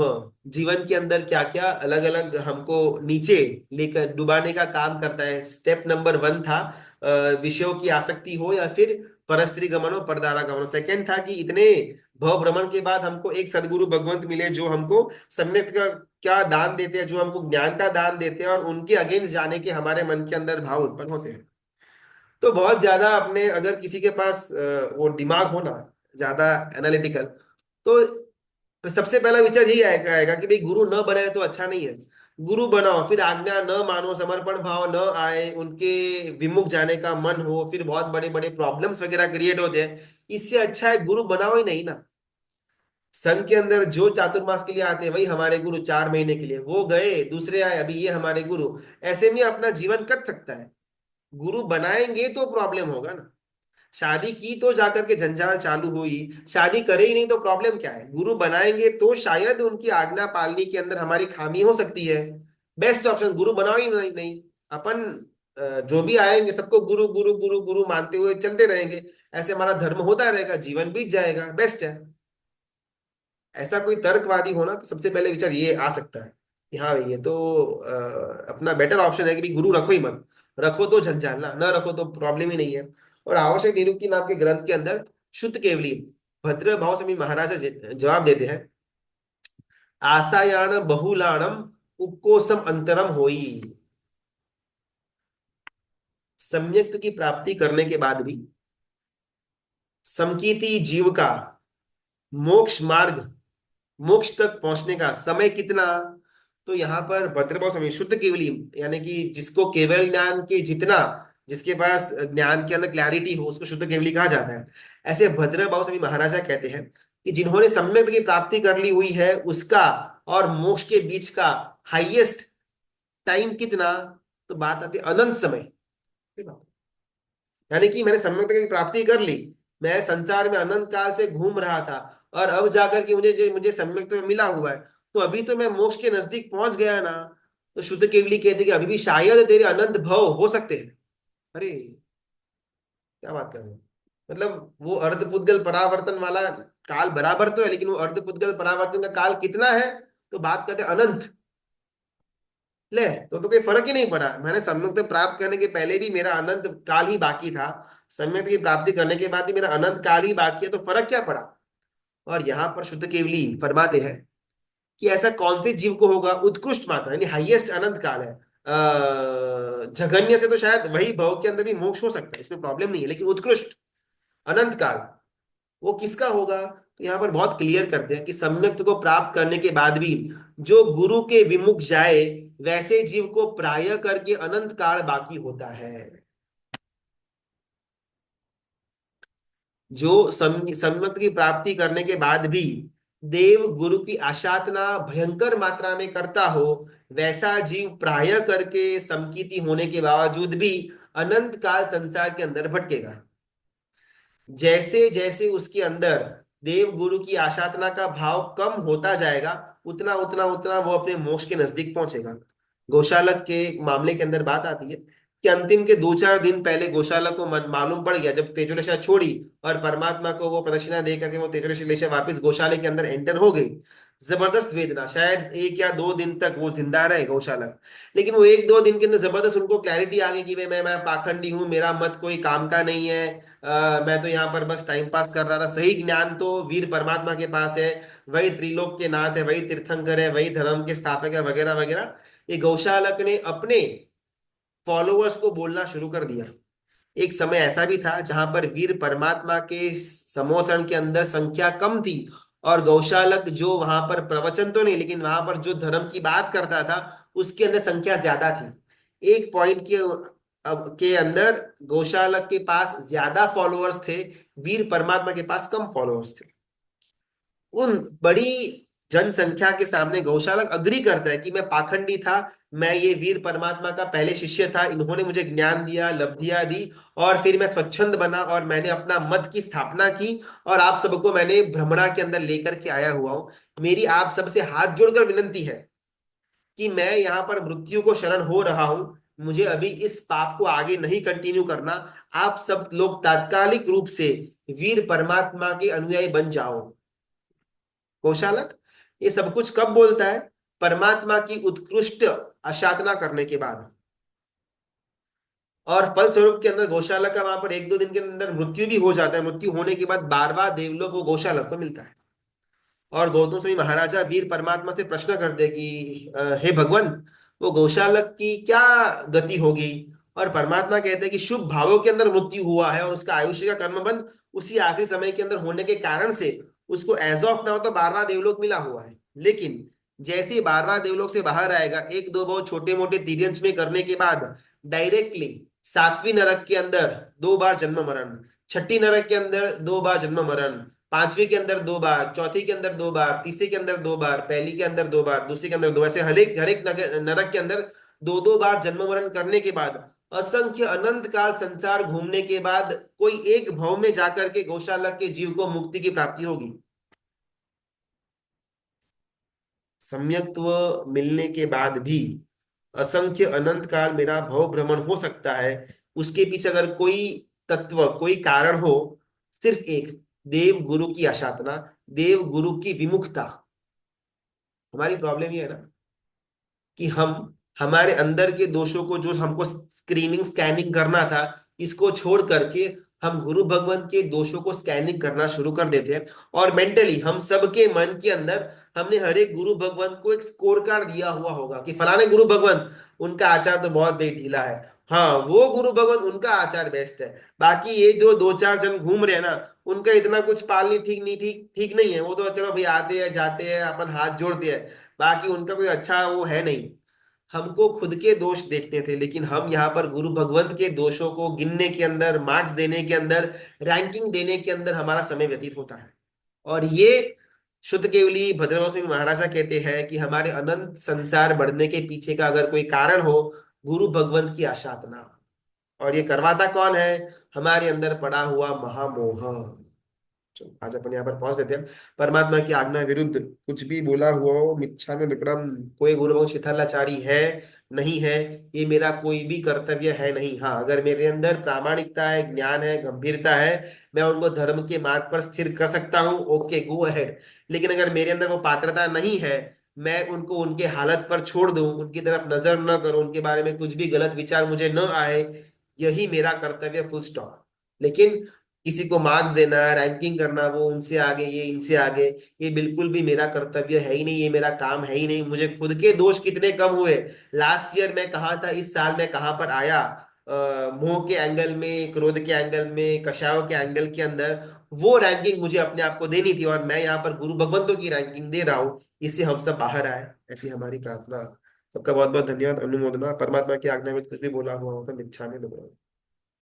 Speaker 1: जीवन के अंदर क्या क्या अलग अलग हमको नीचे लेकर डुबाने का काम करता है। स्टेप नंबर 1 था विषयों की आसक्ति हो या फिर परस्त्री गमन हो, परदारा गमन हो। सेकंड था कि इतने भव भ्रमण के बाद हमको एक सदगुरु भगवंत मिले जो हमको सम्यक का क्या दान देते हैं, जो हमको ज्ञान का दान देते हैं, और उनके अगेंस्ट जाने के हमारे मन के अंदर भाव उत्पन्न होते हैं। तो बहुत ज्यादा अपने, अगर किसी के पास वो दिमाग हो ना, ज्यादा एनालिटिकल, तो सबसे पहला विचार यही आएगा आएगा कि भाई गुरु न बने तो अच्छा नहीं है। गुरु बनाओ, फिर आज्ञा न मानो, समर्पण भाव न आए, उनके विमुख जाने का मन हो, फिर बहुत बड़े बड़े प्रॉब्लम्स वगैरह क्रिएट होते हैं। इससे अच्छा है गुरु बनाओ ही नहीं ना। संघ के अंदर जो चातुर्मास के लिए आते हैं वही हमारे गुरु, 4 महीने के लिए वो गए, दूसरे आए, अभी ये हमारे गुरु। ऐसे में अपना जीवन कट सकता है। गुरु बनाएंगे तो प्रॉब्लम होगा ना। शादी की तो जाकर के जंजाल चालू हुई, शादी करे ही नहीं तो प्रॉब्लम क्या है। गुरु बनाएंगे तो शायद उनकी आज्ञा पालने के अंदर हमारी खामी हो सकती है। बेस्ट ऑप्शन गुरु बनाओ ही नहीं। अपन जो भी आएंगे सबको गुरु गुरु गुरु गुरु मानते हुए चलते रहेंगे। ऐसे हमारा धर्म होता रहेगा, जीवन बीत जाएगा, बेस्ट है। ऐसा कोई तर्कवादी होना तो सबसे पहले विचार ये आ सकता है कि हाँ भाई ये तो अपना बेटर ऑप्शन है कि भाई गुरु रखो ही मत। रखो तो झंझाना, ना रखो तो प्रॉब्लम ही नहीं है। और आवश्यक निरुक्ति नाम के ग्रंथ के अंदर शुद्ध केवली भद्र भाव स्वामी महाराज जवाब देते हैं, आसायान बहुलाणम उक्कोसम अंतरम होई। सम्यक्त की प्राप्ति करने के बाद भी समकीति जीव का मोक्ष मार्ग, मोक्ष तक पहुंचने का समय कितना। तो यहाँ पर भद्रभाव स्वामी शुद्ध केवली, यानी कि जिसको केवल ज्ञान के जितना, जिसके पास ज्ञान के अंदर क्लैरिटी हो उसको शुद्ध केवली कहा जाता है। ऐसे भद्रभाव स्वामी महाराजा कहते हैं कि जिन्होंने सम्यक की प्राप्ति कर ली हुई है उसका और मोक्ष के बीच का हाईएस्ट टाइम कितना। तो बात आती है अनंत समय। यानी कि मैंने सम्यक की प्राप्ति कर ली, मैं संसार में अनंत काल से घूम रहा था, और अब जाकर के मुझे सम्यक तो मिला हुआ है, तो अभी तो मैं मोक्ष के नजदीक पहुंच गया ना। तो शुद्ध केवली कहते कि अभी भी शायद तेरे अनंत भव हो सकते हैं। अरे क्या बात कर रहे हो। मतलब वो अर्धपुद्गल परावर्तन वाला काल बराबर तो है, लेकिन वो अर्धपुद्गल परावर्तन का काल कितना है। तो बात करते हैं अनंत। ले तो कोई फर्क ही नहीं पड़ा, मैंने सम्यक प्राप्त करने के पहले भी मेरा अनंत काल ही बाकी था, सम्यक की प्राप्ति करने के बाद भी मेरा अनंत काल ही बाकी है, तो फर्क क्या पड़ा। और यहाँ पर शुद्ध केवली फरमाते हैं कि ऐसा कौन से जीव को होगा उत्कृष्ट मात्रा, यानी हाईएस्ट अनंत काल है। जघन्य से तो शायद वही भव के अंदर भी मोक्ष हो सकता है, इसमें प्रॉब्लम नहीं है, लेकिन उत्कृष्ट अनंत काल वो किसका होगा। तो यहाँ पर बहुत क्लियर करते हैं कि सम्यक्त को प्राप्त करने के बाद भी जो गुरु के विमुख जाए वैसे जीव को प्राय करके अनंत काल बाकी होता है। जो सम्यक्त की प्राप्ति करने के बाद भी देव गुरु की आशातना भयंकर मात्रा में करता हो, वैसा जीव प्राय करके समकीति होने के बावजूद भी अनंत काल संसार के अंदर भटकेगा। जैसे जैसे उसके अंदर देव गुरु की आशातना का भाव कम होता जाएगा, उतना उतना उतना वो अपने मोक्ष के नजदीक पहुंचेगा। गौशालक के मामले के अंदर बात आती है कि अंतिम के 2-4 दिन पहले गौशालक को मालूम पड़ गया, जब तेजोलेशा छोड़ी और परमात्मा को वो प्रदक्षिणा दे करके वो तेजोलेशा वापस गौशाले के अंदर एंटर हो गई। जबरदस्त वेदना, शायद 1 या 2 दिन तक वो जिंदा रहे गौशालक, लेकिन वो 1-2 दिन के अंदर जबरदस्त उनको क्लैरिटी आ गई कि भाई मैं पाखंडी हूँ, मेरा मत कोई काम का नहीं है। मैं तो यहाँ पर बस टाइम पास कर रहा था। सही ज्ञान तो वीर परमात्मा के पास है, वही त्रिलोक के नाथ है, वही तीर्थंकर है, वही धर्म के स्थापक है, वगैरह वगैरह। ये गौशालक ने अपने फॉलोअर्स को बोलना शुरू कर दिया। एक समय ऐसा भी था जहां पर वीर परमात्मा के समोसण के अंदर संख्या कम थी, और गौशालक जो वहां पर प्रवचन तो नहीं, लेकिन वहां पर जो धर्म की बात करता था उसके अंदर संख्या ज्यादा थी। एक पॉइंट के अब के अंदर गौशालक के पास ज्यादा फॉलोअर्स थे, वीर परमात्मा के पास कम फॉलोअर्स थे। उन बड़ी जनसंख्या के सामने गौशालक अग्री करता है कि मैं पाखंडी था, मैं ये वीर परमात्मा का पहले शिष्य था, इन्होंने मुझे ज्ञान दिया, लब्धियां दी, और फिर मैं स्वच्छंद बना और मैंने अपना मत की स्थापना की, और आप सबको मैंने भ्रमणा के अंदर लेकर के आया हुआ हूं। मेरी आप सबसे हाथ जोड़कर विनंती है कि मैं यहाँ पर मृत्यु को शरण हो रहा हूं, मुझे अभी इस पाप को आगे नहीं कंटिन्यू करना। आप सब लोग तात्कालिक रूप से वीर परमात्मा के अनुयायी बन जाओ। गौशालक ये सब कुछ कब बोलता है? परमात्मा की उत्कृष्ट आराधना करने के बाद। और फलस्वरूप के अंदर गौशाला का वहां पर एक दो दिन के अंदर मृत्यु भी हो जाता है। मृत्यु होने के बाद बारवा देवलोक वो गौशाला को मिलता है। और गौतम स्वामी महाराजा वीर परमात्मा से प्रश्न करते हैं कि हे भगवंत, वो गौशालक की क्या गति होगी? और परमात्मा कहते हैं कि शुभ भावों के अंदर मृत्यु हुआ है और उसका आयुष्य का कर्मबंध उसी आखिरी समय के अंदर होने के कारण से उसको एज ऑफ नाउ तो बारहवां देवलोक मिला हुआ है। लेकिन जैसे ही बारहवां देवलोक से बाहर आएगा, एक दो बहुत छोटे मोटे तिर्यंश में करने के बाद डायरेक्टली सातवीं नरक के अंदर दो बार जन्म मरण, छठी नरक के अंदर दो बार जन्म मरण, पांचवी के अंदर दो बार, चौथी के अंदर दो बार, तीसरे के अंदर दो बार, पहली के अंदर दो बार, दूसरी के अंदर दो, ऐसे हर एक नरक के अंदर दो दो बार जन्म मरण करने के बाद असंख्य अनंत काल संसार घूमने के बाद कोई एक भव में जाकर के गौशाला के जीव को मुक्ति की प्राप्ति होगी। सम्यक्त्व मिलने के बाद भी असंख्य अनंत काल मेरा भव भ्रमण हो सकता है। उसके पीछे अगर कोई तत्व, कोई कारण हो, सिर्फ एक, देव गुरु की अशातना, देव गुरु की विमुखता। हमारी प्रॉब्लम ये है ना कि हम हमारे अंदर के दोषों को जो हमको स्क्रीनिंग स्कैनिंग करना था, इसको छोड़ करके हम गुरु भगवंत के दोषों को स्कैनिंग करना शुरू कर देते हैं। और मेंटली हम सबके मन के अंदर हमने हर एक गुरु भगवंत को एक स्कोर कार्ड दिया हुआ होगा कि फलाने गुरु भगवंत, उनका आचार तो बहुत बेढीला है। हाँ, वो गुरु भगवंत उनका आचार बेस्ट है। बाकी ये जो दो चार जन घूम रहे हैं ना, उनका इतना कुछ पालनी ठीक नहीं, ठीक ठीक नहीं है। वो तो चलो भाई आते हैं जाते हैं, अपन हाथ जोड़ते हैं, बाकी उनका कोई अच्छा वो है नहीं। हमको खुद के दोष देखने थे, लेकिन हम यहाँ पर गुरु भगवंत के दोषों को गिनने के अंदर, मार्क्स देने के अंदर, रैंकिंग देने के अंदर हमारा समय व्यतीत होता है। और ये शुद्ध केवली भद्रवाह सिंह महाराजा कहते हैं कि हमारे अनंत संसार बढ़ने के पीछे का अगर कोई कारण हो, गुरु भगवंत की आशाधना। और ये करवाता कौन है? हमारे अंदर पड़ा हुआ महामोह। चलो आज अपन यहाँ पर पहुंच देते हैं। परमात्मा की आज्ञा विरुद्ध कुछ भी बोला हुआ हो, मिच्छा में विक्रम, कोई गुरुवंश शिथिलाचारी है नहीं है, ये मेरा कोई भी कर्तव्य है नहीं। हाँ, अगर मेरे अंदर प्रामाणिकता है, ज्ञान है, गंभीरता है, मैं उनको धर्म के मार्ग पर स्थिर कर सकता हूँ, ओके गो अहेड। लेकिन अगर मेरे अंदर वो पात्रता नहीं है, मैं उनको उनके हालत पर छोड़ दूं, उनकी तरफ नजर न करूं, उनके बारे में कुछ भी गलत विचार मुझे न आए, यही मेरा कर्तव्य, फुल स्टॉप। लेकिन किसी को मार्क्स देना, रैंकिंग करना, वो उनसे आगे, ये इनसे आगे, ये बिल्कुल भी मेरा कर्तव्य है ही नहीं, ये मेरा काम है ही नहीं। मुझे खुद के दोष कितने कम हुए, लास्ट ईयर मैं कहाँ था, इस साल मैं कहाँ पर आया, मोह के एंगल में, क्रोध के एंगल में, कषायों के एंगल के अंदर, वो रैंकिंग मुझे अपने आप को देनी थी, और मैं यहाँ पर गुरु भगवंतों की रैंकिंग दे रहा हूँ। इससे हम सब बाहर आए, ऐसी हमारी प्रार्थना। सबका बहुत बहुत धन्यवाद, अनुमोदना। परमात्मा की आज्ञा में कुछ भी बोला हुआ हो तो मिच्छा में